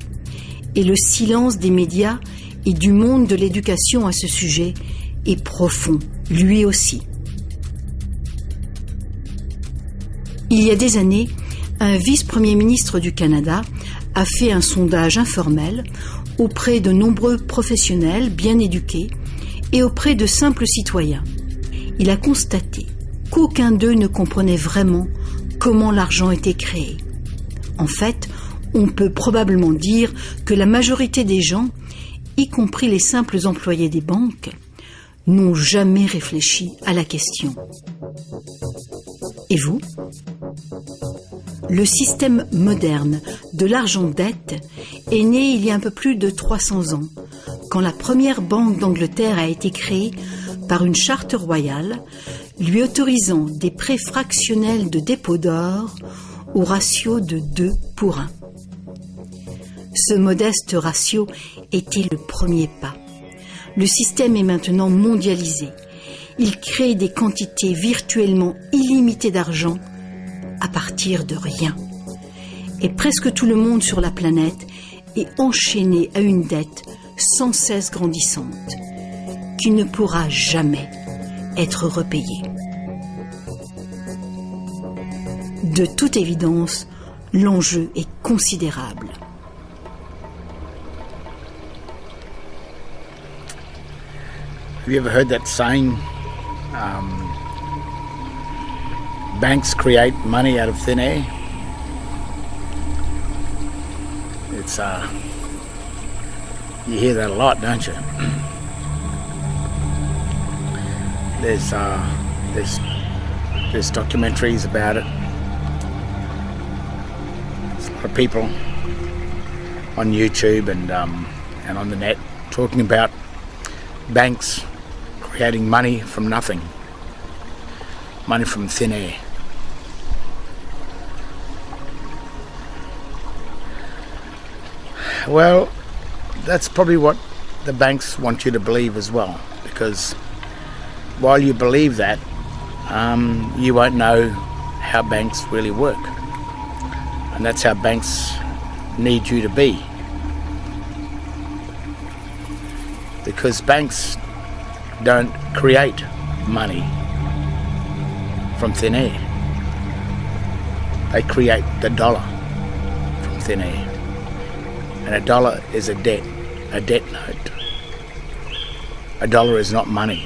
Et le silence des médias et du monde de l'éducation à ce sujet est profond, lui aussi. Il y a des années, un vice-premier ministre du Canada a fait un sondage informel auprès de nombreux professionnels bien éduqués et auprès de simples citoyens. Il a constaté qu'aucun d'eux ne comprenait vraiment comment l'argent était créé. En fait, on peut probablement dire que la majorité des gens, y compris les simples employés des banques, n'ont jamais réfléchi à la question. Et vous ? Le système moderne de l'argent-dette est né il y a un peu plus de 300 ans, quand la première banque d'Angleterre a été créée par une charte royale lui autorisant des prêts fractionnels de dépôt d'or au ratio de 2 pour 1. Ce modeste ratio était le premier pas. Le système est maintenant mondialisé. Il crée des quantités virtuellement illimitées d'argent à partir de rien. Et presque tout le monde sur la planète est enchaîné à une dette sans cesse grandissante, qui ne pourra jamais être repayée. De toute évidence, l'enjeu est considérable.
Have you ever heard that saying, banks create money out of thin air? It's, you hear that a lot, don't you? There's documentaries about it. There's a lot of people on YouTube and on the net talking about banks creating money from nothing, money from thin air. Well, that's probably what the banks want you to believe as well, because while you believe that, you won't know how banks really work. And that's how banks need you to be. Because banks don't create money from thin air. They create the dollar from thin air. And a dollar is a debt note. A dollar is not money.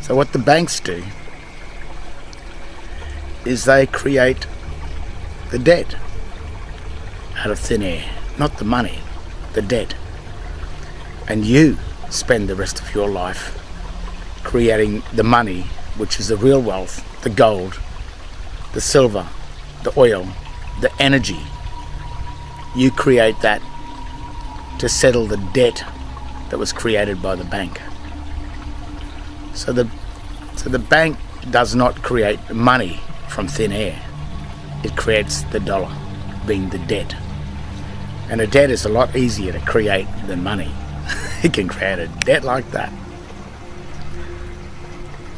So what the banks do is they create the debt out of thin air, not the money, the debt. And you spend the rest of your life creating the money, which is the real wealth, the gold, the silver, the oil, the energy. You create that to settle the debt that was created by the bank. So the bank does not create money from thin air. It creates the dollar, being the debt. And a debt is a lot easier to create than money. It can create a debt like that.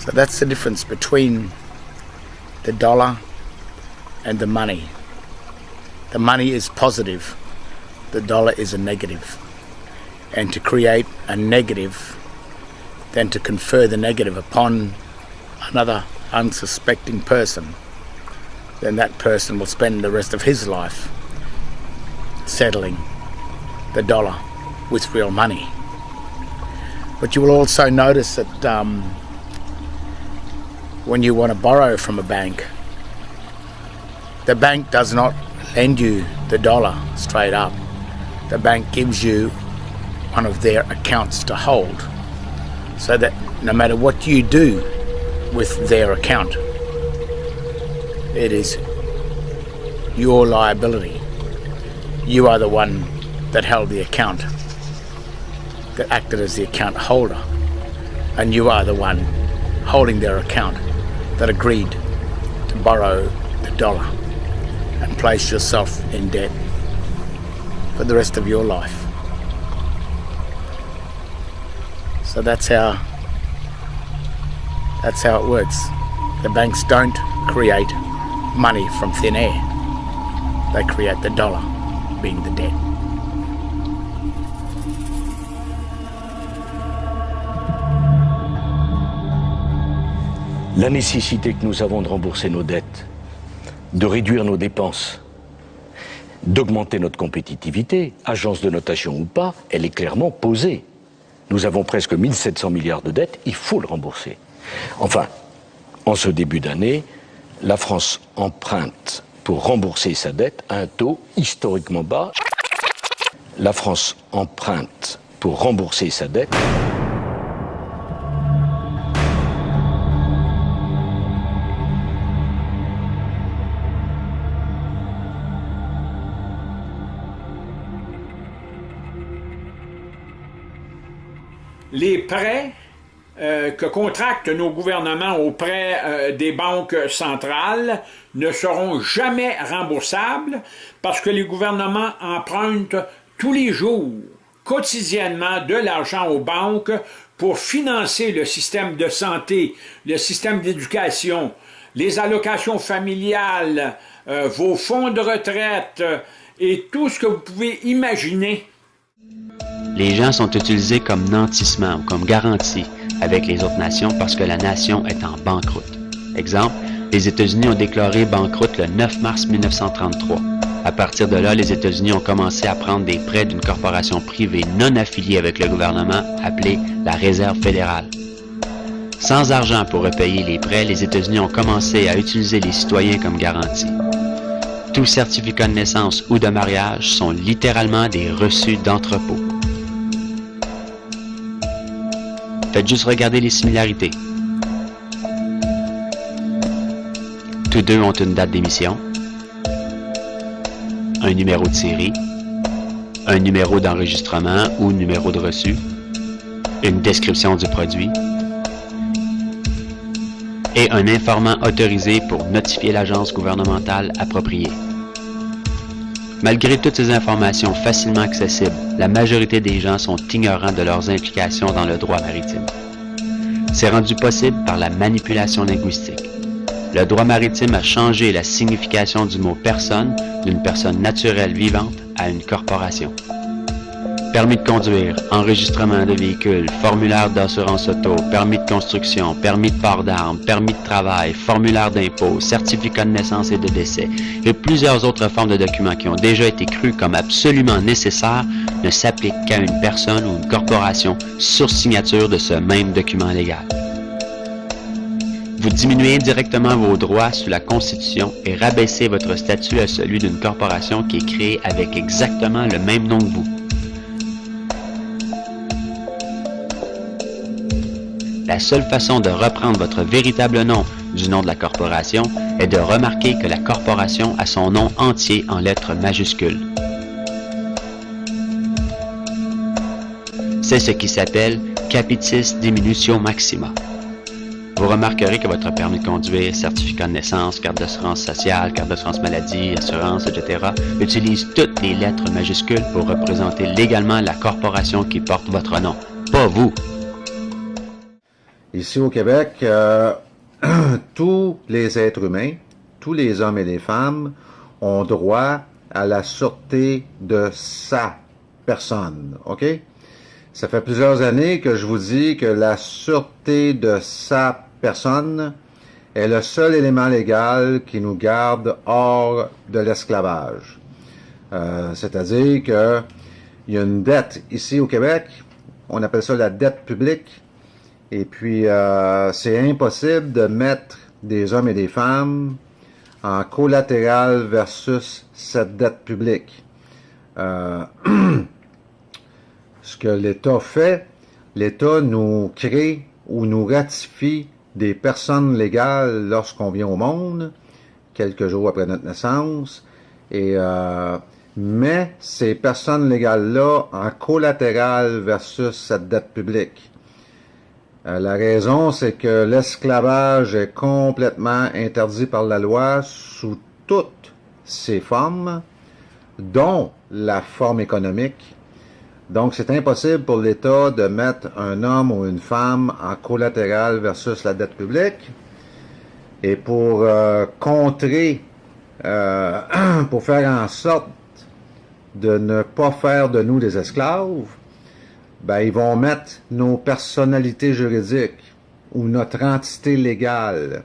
So that's the difference between the dollar and the money. The money is positive, the dollar is a negative. And to create a negative, then to confer the negative upon another unsuspecting person, then that person will spend the rest of his life settling the dollar with real money. But you will also notice that when you want to borrow from a bank, the bank does not lend you the dollar straight up. The bank gives you one of their accounts to hold, so that no matter what you do with their account, it is your liability. You are the one that held the account, that acted as the account holder, and you are the one holding their account that agreed to borrow the dollar and place yourself in debt for the rest of your life. So that's how it works. The banks don't create money from thin air. They create the dollar, being the debt.
La nécessité que nous avons de rembourser nos dettes, de réduire nos dépenses, d'augmenter notre compétitivité, agence de notation ou pas, elle est clairement posée. Nous avons presque 1700 milliards de dettes, il faut le rembourser. Enfin, en ce début d'année, la France emprunte pour rembourser sa dette à un taux historiquement bas. La France emprunte pour rembourser sa dette.
Les prêts que contractent nos gouvernements auprès des banques centrales ne seront jamais remboursables parce que les gouvernements empruntent tous les jours, quotidiennement, de l'argent aux banques pour financer le système de santé, le système d'éducation, les allocations familiales, vos fonds de retraite et tout ce que vous pouvez imaginer.
Les gens sont utilisés comme nantissement ou comme garantie avec les autres nations parce que la nation est en banqueroute. Exemple, les États-Unis ont déclaré banqueroute le 9 mars 1933. À partir de là, les États-Unis ont commencé à prendre des prêts d'une corporation privée non affiliée avec le gouvernement appelée la Réserve fédérale. Sans argent pour repayer les prêts, les États-Unis ont commencé à utiliser les citoyens comme garantie. Tous certificats de naissance ou de mariage sont littéralement des reçus d'entrepôt. Faites juste regarder les similarités. Tous deux ont une date d'émission, un numéro de série, un numéro d'enregistrement ou numéro de reçu, une description du produit et un informant autorisé pour notifier l'agence gouvernementale appropriée. Malgré toutes ces informations facilement accessibles, la majorité des gens sont ignorants de leurs implications dans le droit maritime. C'est rendu possible par la manipulation linguistique. Le droit maritime a changé la signification du mot « personne » d'une personne naturelle vivante à une corporation. Permis de conduire, enregistrement de véhicule, formulaire d'assurance auto, permis de construction, permis de port d'armes, permis de travail, formulaire d'impôt, certificat de naissance et de décès, et plusieurs autres formes de documents qui ont déjà été crus comme absolument nécessaires ne s'appliquent qu'à une personne ou une corporation sur signature de ce même document légal. Vous diminuez indirectement vos droits sous la Constitution et rabaissez votre statut à celui d'une corporation qui est créée avec exactement le même nom que vous. La seule façon de reprendre votre véritable nom du nom de la corporation est de remarquer que la corporation a son nom entier en lettres majuscules. C'est ce qui s'appelle Capitis Diminutio Maxima. Vous remarquerez que votre permis de conduire, certificat de naissance, carte d'assurance sociale, carte d'assurance maladie, assurance, etc. utilise toutes les lettres majuscules pour représenter légalement la corporation qui porte votre nom, pas vous.
Ici au Québec, tous les êtres humains, tous les hommes et les femmes ont droit à la sûreté de sa personne, OK? Ça fait plusieurs années que je vous dis que la sûreté de sa personne est le seul élément légal qui nous garde hors de l'esclavage. C'est-à-dire que il y a une dette ici au Québec, on appelle ça la dette publique, et puis c'est impossible de mettre des hommes et des femmes en collatéral versus cette dette publique. Ce que l'État fait, l'État nous crée ou nous ratifie des personnes légales lorsqu'on vient au monde, quelques jours après notre naissance, et met ces personnes légales-là en collatéral versus cette dette publique. La raison, c'est que l'esclavage est complètement interdit par la loi sous toutes ses formes, dont la forme économique. Donc, c'est impossible pour l'État de mettre un homme ou une femme en collatéral versus la dette publique.
Et pour contrer, pour faire en sorte de ne pas faire de nous des esclaves, ben, ils vont mettre nos personnalités juridiques ou notre entité légale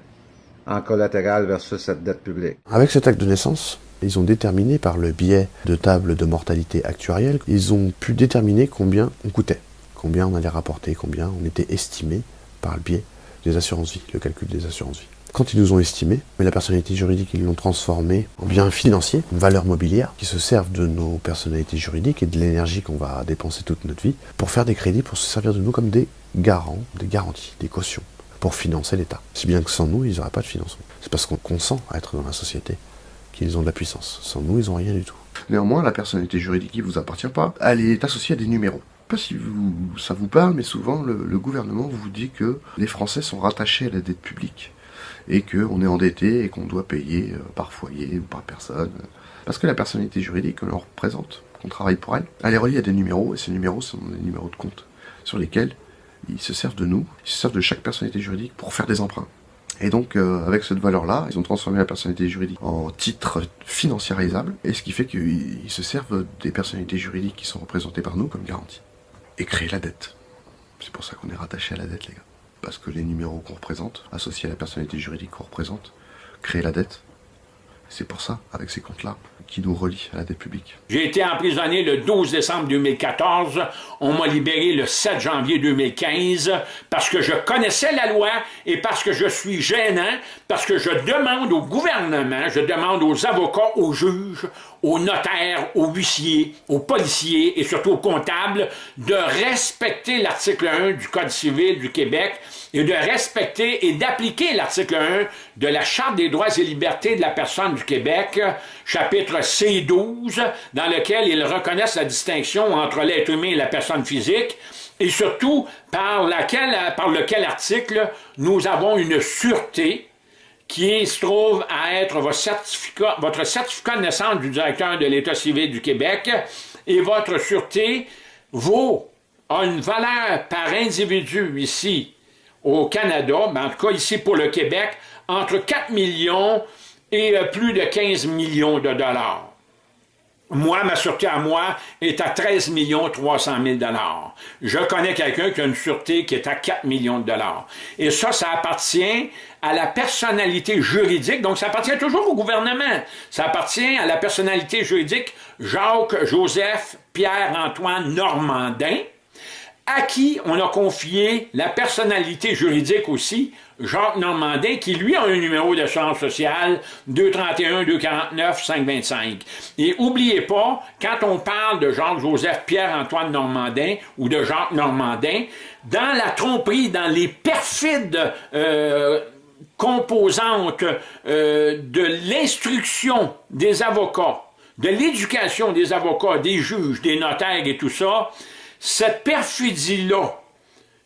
en collatéral versus cette dette publique.
Avec cet acte de naissance, ils ont déterminé par le biais de tables de mortalité actuarielle, ils ont pu déterminer combien on coûtait, combien on allait rapporter, combien on était estimé par le biais des assurances-vie, le calcul des assurances-vie. Quand ils nous ont estimé, mais la personnalité juridique, ils l'ont transformée en bien financier, une valeur mobilière, qui se servent de nos personnalités juridiques et de l'énergie qu'on va dépenser toute notre vie pour faire des crédits, pour se servir de nous comme des garants, des garanties, des cautions, pour financer l'État. Si bien que sans nous, ils n'auraient pas de financement. C'est parce qu'on consent à être dans la société qu'ils ont de la puissance. Sans nous, ils n'ont rien du tout.
Néanmoins, la personnalité juridique qui ne vous appartient pas, elle est associée à des numéros. Je ne sais pas si ça vous parle, mais souvent, le gouvernement vous dit que les Français sont rattachés à la dette publique. Et qu'on est endetté et qu'on doit payer par foyer ou par personne. Parce que la personnalité juridique, on leur représente, qu'on travaille pour elle, elle est reliée à des numéros, et ces numéros sont des numéros de compte, sur lesquels ils se servent de nous, ils se servent de chaque personnalité juridique pour faire des emprunts. Et donc, avec cette valeur-là, ils ont transformé la personnalité juridique en titre financiarisable, et ce qui fait qu'ils se servent des personnalités juridiques qui sont représentées par nous comme garantie. Et créer la dette. C'est pour ça qu'on est rattaché à la dette, les gars. Parce que les numéros qu'on représente, associés à la personnalité juridique qu'on représente, créent la dette. C'est pour ça, avec ces comptes-là, qui nous relient à la dette publique.
J'ai été emprisonné le 12 décembre 2014. On m'a libéré le 7 janvier 2015 parce que je connaissais la loi et parce que je suis gênant, parce que je demande au gouvernement, je demande aux avocats, aux juges, aux notaires, aux huissiers, aux policiers et surtout aux comptables de respecter l'article 1 du Code civil du Québec et de respecter et d'appliquer l'article 1 de la Charte des droits et libertés de la personne du Québec, chapitre C12, dans lequel ils reconnaissent la distinction entre l'être humain et la personne physique, et surtout par lequel article nous avons une sûreté qui se trouve à être votre certificat de naissance du directeur de l'État civil du Québec, et votre sûreté a une valeur par individu ici au Canada, mais en tout cas ici pour le Québec, entre 4 millions et plus de 15 millions de dollars. Moi, ma sûreté à moi est à 13 300 000 $. Je connais quelqu'un qui a une sûreté qui est à 4 millions de dollars. Et ça appartient à la personnalité juridique, donc ça appartient toujours au gouvernement. Ça appartient à la personnalité juridique Jacques, Joseph, Pierre-Antoine Normandin, à qui on a confié la personnalité juridique aussi, Jacques Normandin, qui lui a un numéro d'assurance sociale 231-249-525. Et oubliez pas, quand on parle de Jacques-Joseph Pierre-Antoine Normandin ou de Jacques Normandin, dans la tromperie, dans les perfides composantes de l'instruction des avocats, de l'éducation des avocats, des juges, des notaires et tout ça, cette perfidie-là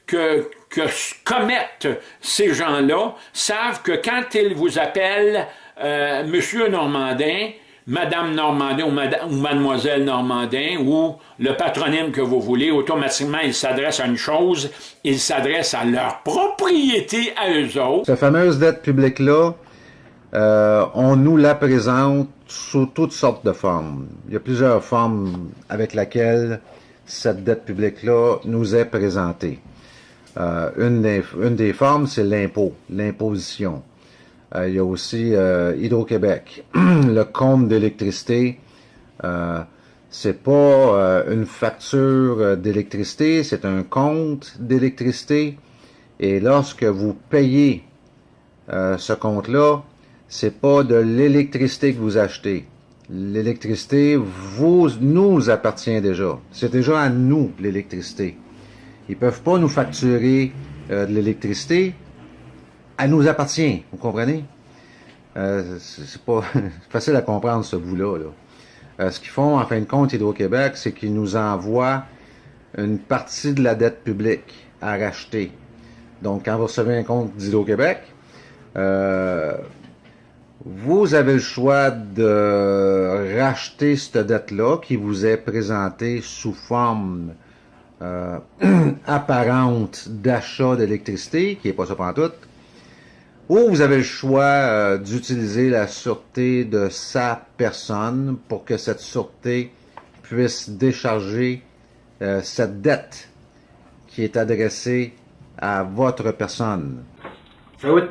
que commettent ces gens-là savent que quand ils vous appellent Monsieur Normandin, Madame Normandin ou Mademoiselle Normandin ou le patronyme que vous voulez, automatiquement ils s'adressent à une chose, ils s'adressent à leur propriété à eux autres.
Cette fameuse dette publique-là, on nous la présente sous toutes sortes de formes. Il y a plusieurs formes avec lesquelles cette dette publique-là nous est présentée. Une des formes, c'est l'impôt, l'imposition. Il y a aussi Hydro-Québec. Le compte d'électricité, c'est pas une facture d'électricité, c'est un compte d'électricité. Et lorsque vous payez ce compte-là, c'est pas de l'électricité que vous achetez. L'électricité nous appartient déjà. C'est déjà à nous, l'électricité. Ils peuvent pas nous facturer de l'électricité. Elle nous appartient, vous comprenez? C'est pas facile à comprendre ce bout-là. Ce qu'ils font, en fin de compte, Hydro-Québec, c'est qu'ils nous envoient une partie de la dette publique à racheter. Donc, quand vous recevez un compte d'Hydro-Québec, vous avez le choix de racheter cette dette-là qui vous est présentée sous forme apparente d'achat d'électricité, qui n'est pas ça pantoute, Ou vous avez le choix d'utiliser la sûreté de sa personne pour que cette sûreté puisse décharger cette dette qui est adressée à votre personne.
So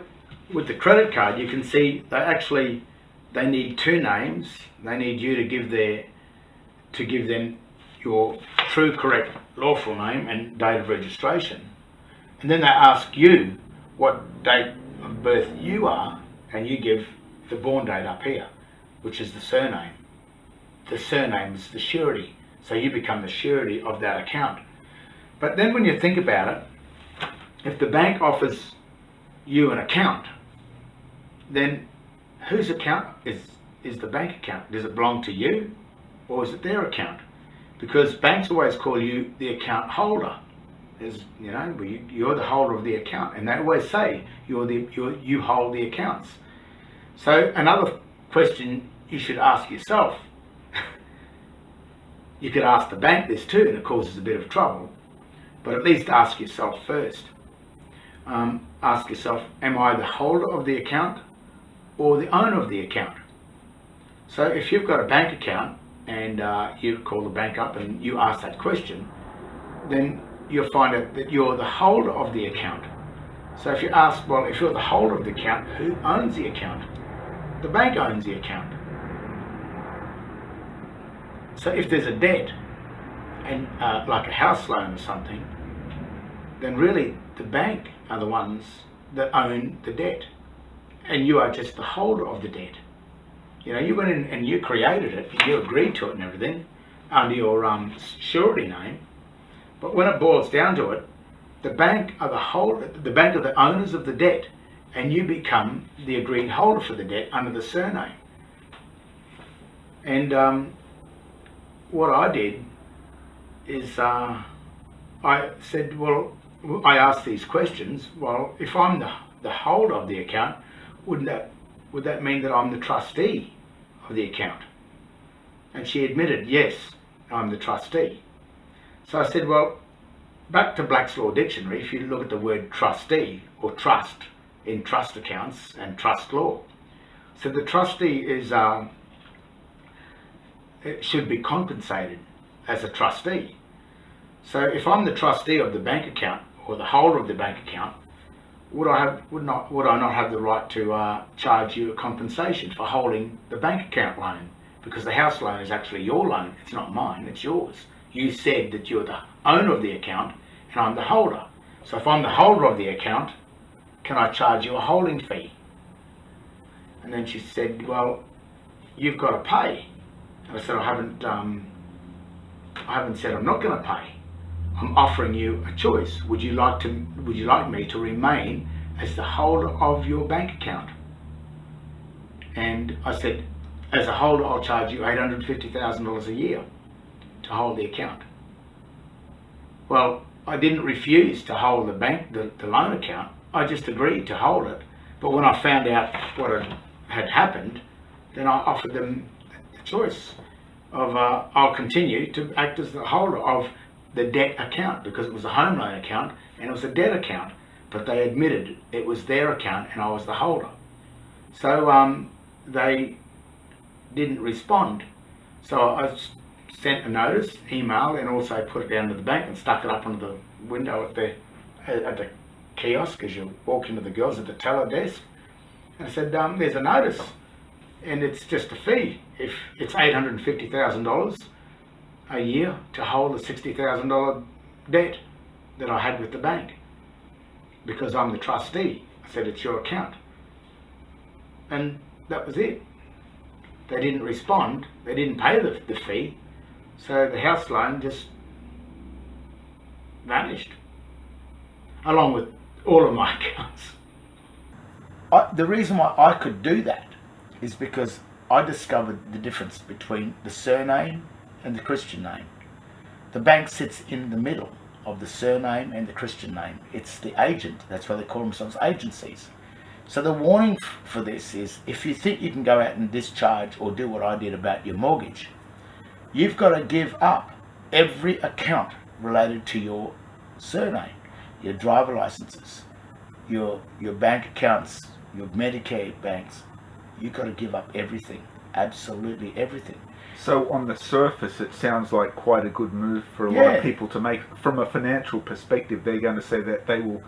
with the credit card, you can see they need two names. They need you to give them your true, correct, lawful name and date of registration. And then they ask you what date of birth you are, and you give the born date up here, which is the surname. The surname is the surety, so you become the surety of that account. But then when you think about it, if the bank offers you an account, then whose account is the bank account? Does it belong to you, or is it their account? Because banks always call you the account holder. You're the holder of the account, and they always say you hold the accounts. So another question you should ask yourself, you could ask the bank this too, and it causes a bit of trouble, but at least ask yourself first. Ask yourself, am I the holder of the account or the owner of the account? So if you've got a bank account and you call the bank up and you ask that question, then you'll find out that you're the holder of the account. So if you ask, well, if you're the holder of the account, who owns the account? The bank owns the account. So if there's a debt, and like a house loan or something, then really the bank are the ones that own the debt, and you are just the holder of the debt. You went in and you created it, and you agreed to it and everything under your surety name. But when it boils down to it, the bank are the bank are the owners of the debt, and you become the agreed holder for the debt under the surname. And what I did is I said, well, I asked these questions. Well, if I'm the holder of the account, would that mean that I'm the trustee of the account? And she admitted, yes, I'm the trustee. So I said, well, back to Black's Law Dictionary, if you look at the word trustee or trust in trust accounts and trust law, so the trustee is it should be compensated as a trustee. So if I'm the trustee of the bank account or the holder of the bank account, would I not have the right to charge you a compensation for holding the bank account loan? Because the house loan is actually your loan, it's not mine, it's yours. You said that you're the owner of the account and I'm the holder. So if I'm the holder of the account, can I charge you a holding fee? And then she said, well, you've got to pay. And I said, I haven't said I'm not going to pay. I'm offering you a choice. Would you like me to remain as the holder of your bank account? And I said, as a holder, I'll charge you $850,000 a year to hold the account. Well, I didn't refuse to hold the loan account. I just agreed to hold it. But when I found out what had happened, then I offered them the choice of I'll continue to act as the holder of the debt account, because it was a home loan account and it was a debt account, but they admitted it was their account and I was the holder. So they didn't respond. So I sent a notice, email, and also put it down to the bank and stuck it up under the window at the kiosk as you walk into the girls at the teller desk. And I said, there's a notice, and it's just a fee. If it's $850,000 a year to hold a $60,000 debt that I had with the bank, because I'm the trustee. I said, it's your account. And that was it. They didn't respond. They didn't pay the fee. So the house loan just vanished, along with all of my accounts. The reason why I could do that is because I discovered the difference between the surname and the Christian name. The bank sits in the middle of the surname and the Christian name. It's the agent. That's why they call themselves agencies. So the warning for this is, if you think you can go out and discharge or do what I did about your mortgage, you've got to give up every account related to your surname, your driver licenses, your bank accounts your Medicaid banks, you've got to give up everything, absolutely everything.
So on the surface, it sounds like quite a good move for a lot of people to make. From a financial perspective, they're going to say that they will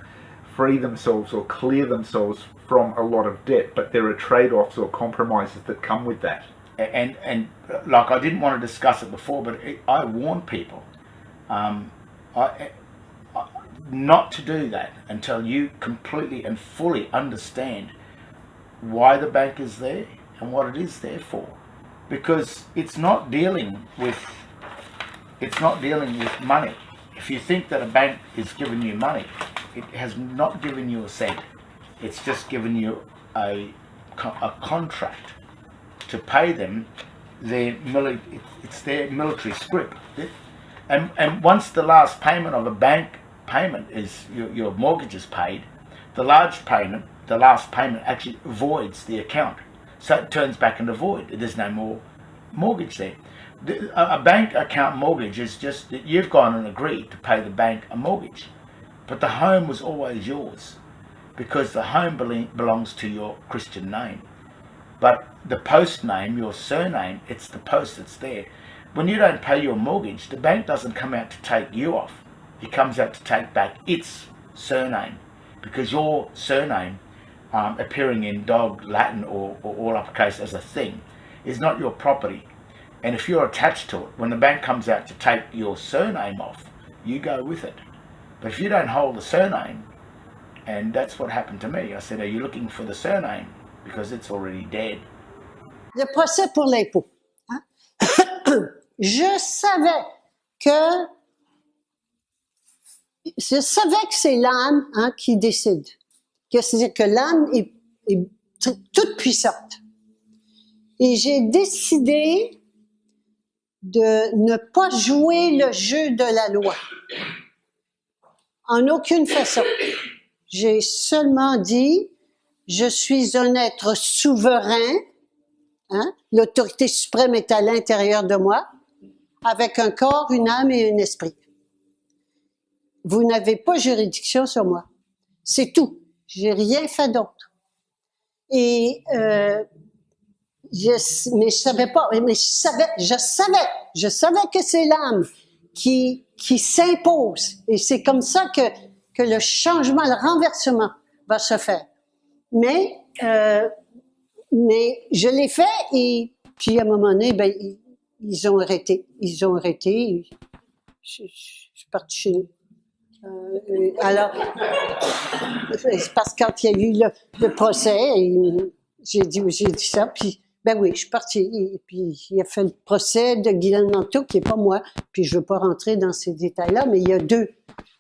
free themselves or clear themselves from a lot of debt, but there are trade-offs or compromises that come with that.
And like, I didn't want to discuss it before, but I warn people not to do that until you completely and fully understand why the bank is there and what it is there for. Because it's not dealing with money. If you think that a bank is giving you money, it has not given you a cent. It's just given you a contract to pay them it's their military scrip. And once the last payment of a bank payment is your mortgage is paid, the last payment actually voids the account. So it turns back into void. There's no more mortgage there. A bank account mortgage is just that you've gone and agreed to pay the bank a mortgage. But the home was always yours because the home belongs to your Christian name. But the post name, your surname, it's the post that's there. When you don't pay your mortgage, the bank doesn't come out to take you off. It comes out to take back its surname because your surname appearing in dog, Latin or all uppercase as a thing is not your property. And if you're attached to it, when the bank comes out to take your surname off, you go with it. But if you don't hold the surname, and that's what happened to me, I said, are you looking for the surname? Because it's already dead.
Le procès pour l'impôt. Hein? Je savais que c'est l'âme qui décide. Que l'âme est toute puissante. Et j'ai décidé de ne pas jouer le jeu de la loi. En aucune façon. J'ai seulement dit, je suis un être souverain, l'autorité suprême est à l'intérieur de moi, avec un corps, une âme et un esprit. Vous n'avez pas juridiction sur moi. C'est tout. J'ai rien fait d'autre. Et je savais pas, mais je savais que c'est l'âme qui s'impose. Et c'est comme ça que le changement, le renversement va se faire. Mais je l'ai fait et puis à un moment donné, ils ont arrêté. Je suis partie chez nous. Alors, c'est parce que quand il y a eu le procès, j'ai dit ça, puis oui, je suis partie. Et puis il a fait le procès de Guylaine Manteau, qui n'est pas moi, puis je ne veux pas rentrer dans ces détails-là, mais il y a deux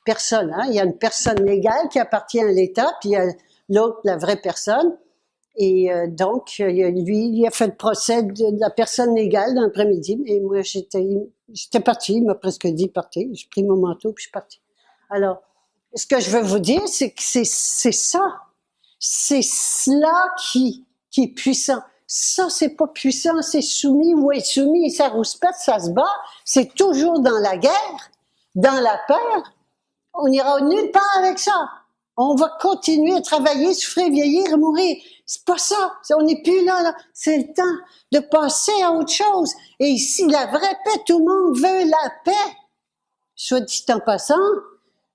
personnes. Il y a une personne légale qui appartient à l'État, puis il y a l'autre, la vraie personne. Et donc, lui, il a fait le procès de la personne légale dans l'après-midi, et moi, j'étais partie, il m'a presque dit partez. J'ai pris mon manteau, puis je suis partie. Alors, ce que je veux vous dire, c'est que c'est ça. C'est cela qui est puissant. Ça, c'est pas puissant, c'est soumis ou insoumis, ça rouspète, ça se bat. C'est toujours dans la guerre, dans la peur. On n'ira nulle part avec ça. On va continuer à travailler, souffrir, vieillir et mourir. C'est pas ça. On n'est plus là. C'est le temps de passer à autre chose. Et ici, la vraie paix, tout le monde veut la paix. Soit dit en passant,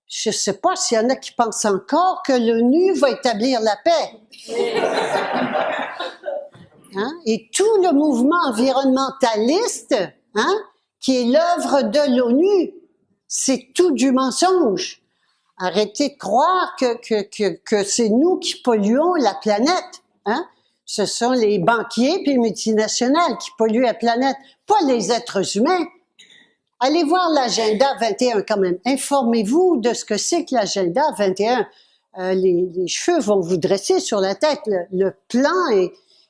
je sais pas s'il y en a qui pensent encore que l'ONU va établir la paix. Et tout le mouvement environnementaliste, qui est l'œuvre de l'ONU, c'est tout du mensonge. Arrêtez de croire que c'est nous qui polluons la planète. Ce sont les banquiers puis les multinationales qui polluent la planète, pas les êtres humains. Allez voir l'agenda 21 quand même. Informez-vous de ce que c'est que l'agenda 21. Les cheveux vont vous dresser sur la tête. Le plan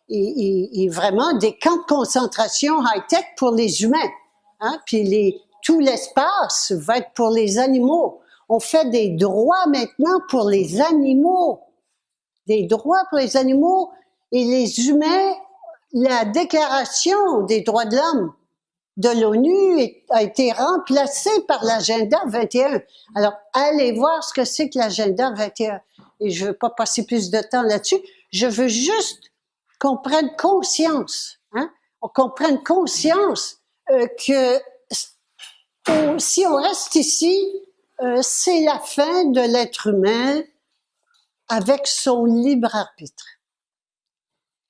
est vraiment des camps de concentration high-tech pour les humains. Puis tout l'espace va être pour les animaux. On fait des droits maintenant pour les animaux. Des droits pour les animaux et les humains. La déclaration des droits de l'homme de l'ONU a été remplacée par l'agenda 21. Alors, allez voir ce que c'est que l'agenda 21. Et je ne veux pas passer plus de temps là-dessus. Je veux juste qu'on prenne conscience, hein, qu'on prenne conscience que si on reste ici, c'est la fin de l'être humain avec son libre arbitre.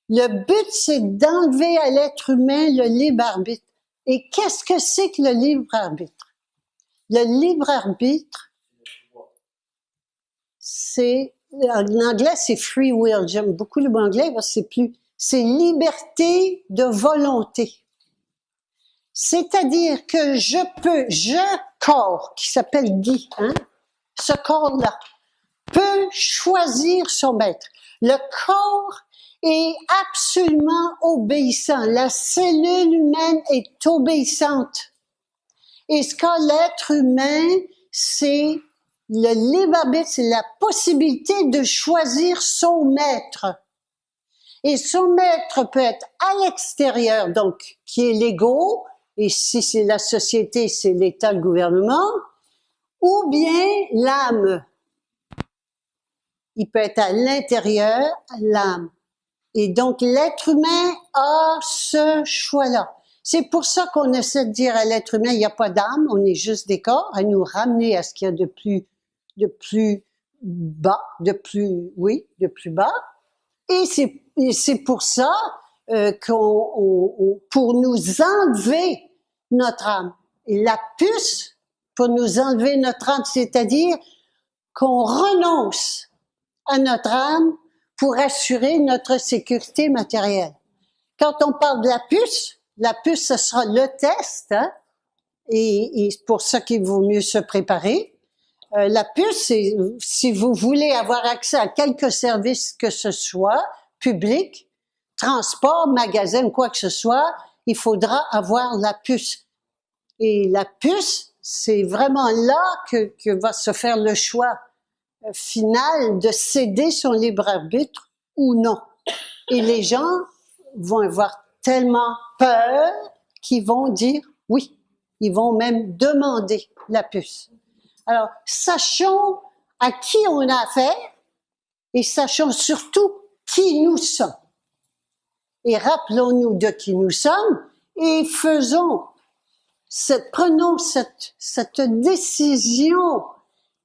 Le but, c'est d'enlever à l'être humain le libre arbitre. Et qu'est-ce que c'est que le libre arbitre? Le libre arbitre, c'est, en anglais, c'est free will. J'aime beaucoup le mot anglais parce que c'est liberté de volonté. C'est-à-dire que corps, qui s'appelle Guy, hein, ce corps-là, peut choisir son maître. Le corps est absolument obéissant. La cellule humaine est obéissante. Et ce qu'a l'être humain, c'est le libre arbitre, c'est la possibilité de choisir son maître. Et son maître peut être à l'extérieur, donc, qui est l'ego, et si c'est la société, c'est l'État, le gouvernement, ou bien l'âme. Il peut être à l'intérieur, l'âme. Et donc, l'être humain a ce choix-là. C'est pour ça qu'on essaie de dire à l'être humain, il n'y a pas d'âme, on est juste des corps, à nous ramener à ce qu'il y a de plus bas, de plus bas. Et c'est pour ça pour nous enlever notre âme. Et la puce, pour nous enlever notre âme, c'est-à-dire qu'on renonce à notre âme pour assurer notre sécurité matérielle. Quand on parle de la puce, ce sera le test, hein, et pour ça qu'il vaut mieux se préparer. La puce, c'est si vous voulez avoir accès à quelque service que ce soit, public, transport, magasin, quoi que ce soit, il faudra avoir la puce. Et la puce, c'est vraiment là que va se faire le choix final de céder son libre arbitre ou non. Et les gens vont avoir tellement peur qu'ils vont dire oui. Ils vont même demander la puce. Alors, sachons à qui on a affaire et sachons surtout qui nous sommes. Et rappelons-nous de qui nous sommes et prenons cette décision,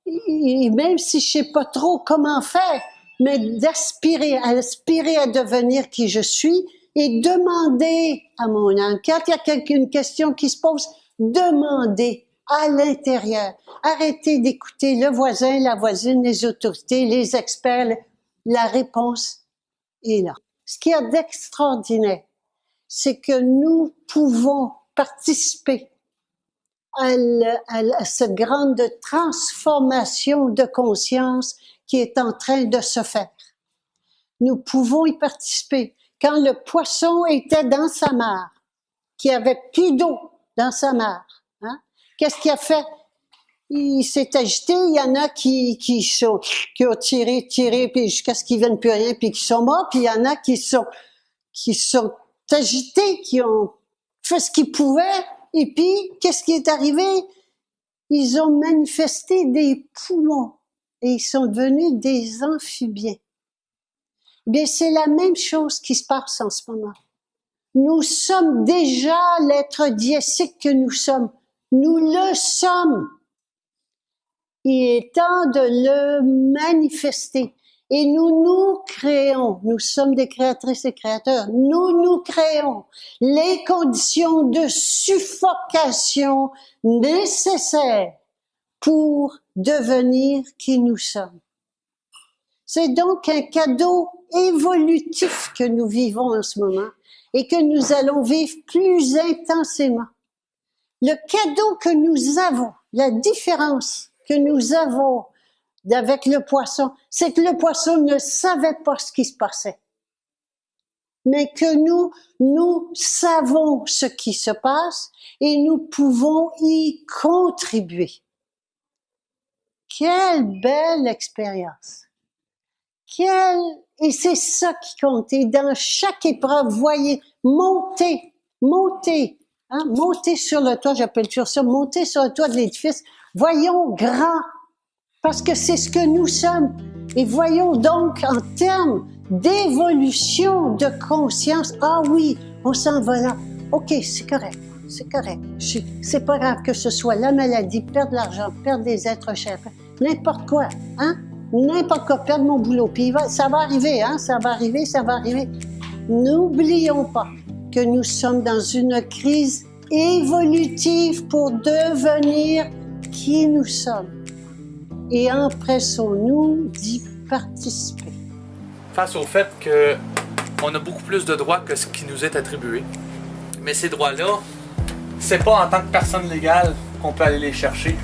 et même si je sais pas trop comment faire, mais aspirer à devenir qui je suis et demander à mon âme. Quand il y a une question qui se pose, demandez à l'intérieur. Arrêtez d'écouter le voisin, la voisine, les autorités, les experts. La réponse est là. Ce qu'il y a d'extraordinaire, c'est que nous pouvons participer à cette grande transformation de conscience qui est en train de se faire. Nous pouvons y participer. Quand le poisson était dans sa mare, qu'il n'y avait plus d'eau dans sa mare, hein, qu'est-ce qu'il a fait? Il s'est agité, il y en a qui ont tiré, puis jusqu'à ce qu'ils ne viennent plus rien, puis qui sont morts, puis il y en a qui sont agités, qui ont fait ce qu'ils pouvaient, et puis, qu'est-ce qui est arrivé? Ils ont manifesté des poumons, et ils sont devenus des amphibiens. Bien, c'est la même chose qui se passe en ce moment. Nous sommes déjà l'être diésique que nous sommes. Nous le sommes. Il est temps de le manifester. Et nous créons, nous sommes des créatrices et créateurs, nous créons les conditions de suffocation nécessaires pour devenir qui nous sommes. C'est donc un cadeau évolutif que nous vivons en ce moment et que nous allons vivre plus intensément. Le cadeau que nous avons, la différence que nous avons avec le poisson, c'est que le poisson ne savait pas ce qui se passait. Mais que nous savons ce qui se passe et nous pouvons y contribuer. Quelle belle expérience! Et c'est ça qui compte. Et dans chaque épreuve, voyez, montez sur le toit, j'appelle toujours ça, monter sur le toit de l'édifice. Voyons grand, parce que c'est ce que nous sommes. Et voyons donc en termes d'évolution de conscience. Ah oui, on s'en va là. OK, c'est correct. C'est correct. C'est pas grave que ce soit la maladie, perdre l'argent, perdre des êtres chers, n'importe quoi, hein? N'importe quoi, perdre mon boulot. Puis ça va arriver, hein? Ça va arriver, ça va arriver. N'oublions pas que nous sommes dans une crise évolutive pour devenir qui nous sommes. Et empressons-nous d'y participer.
Face au fait qu'on a beaucoup plus de droits que ce qui nous est attribué. Mais ces droits-là, c'est pas en tant que personne légale qu'on peut aller les chercher.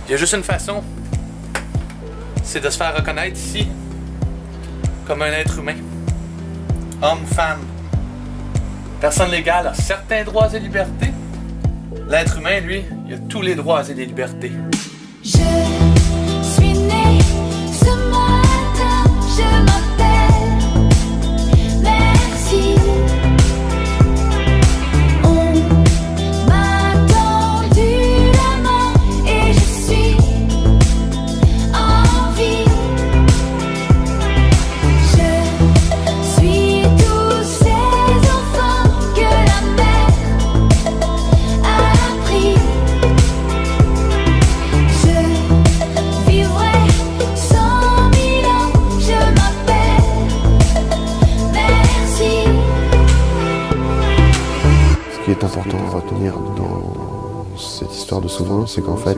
Il y a juste une façon, c'est de se faire reconnaître ici comme un être humain. Homme, femme. Personne légale a certains droits et libertés. L'être humain, lui, il a tous les droits et les libertés.
Je suis né ce matin, je m'appelle Merci. On m'a tendu la main et je suis en vie. Je suis tous ces enfants que la mère a pris.
Ce qui est important à retenir dans cette histoire de souverain, c'est qu'en fait,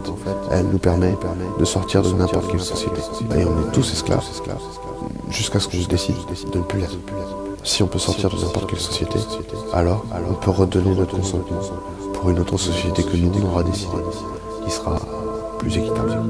elle nous permet de sortir de n'importe quelle société. Et on est tous esclaves, jusqu'à ce que je décide de ne plus l'être. Si on peut sortir de n'importe quelle société, alors on peut redonner notre consentement pour une autre société que nous, on aura décidé, qui sera plus équitable.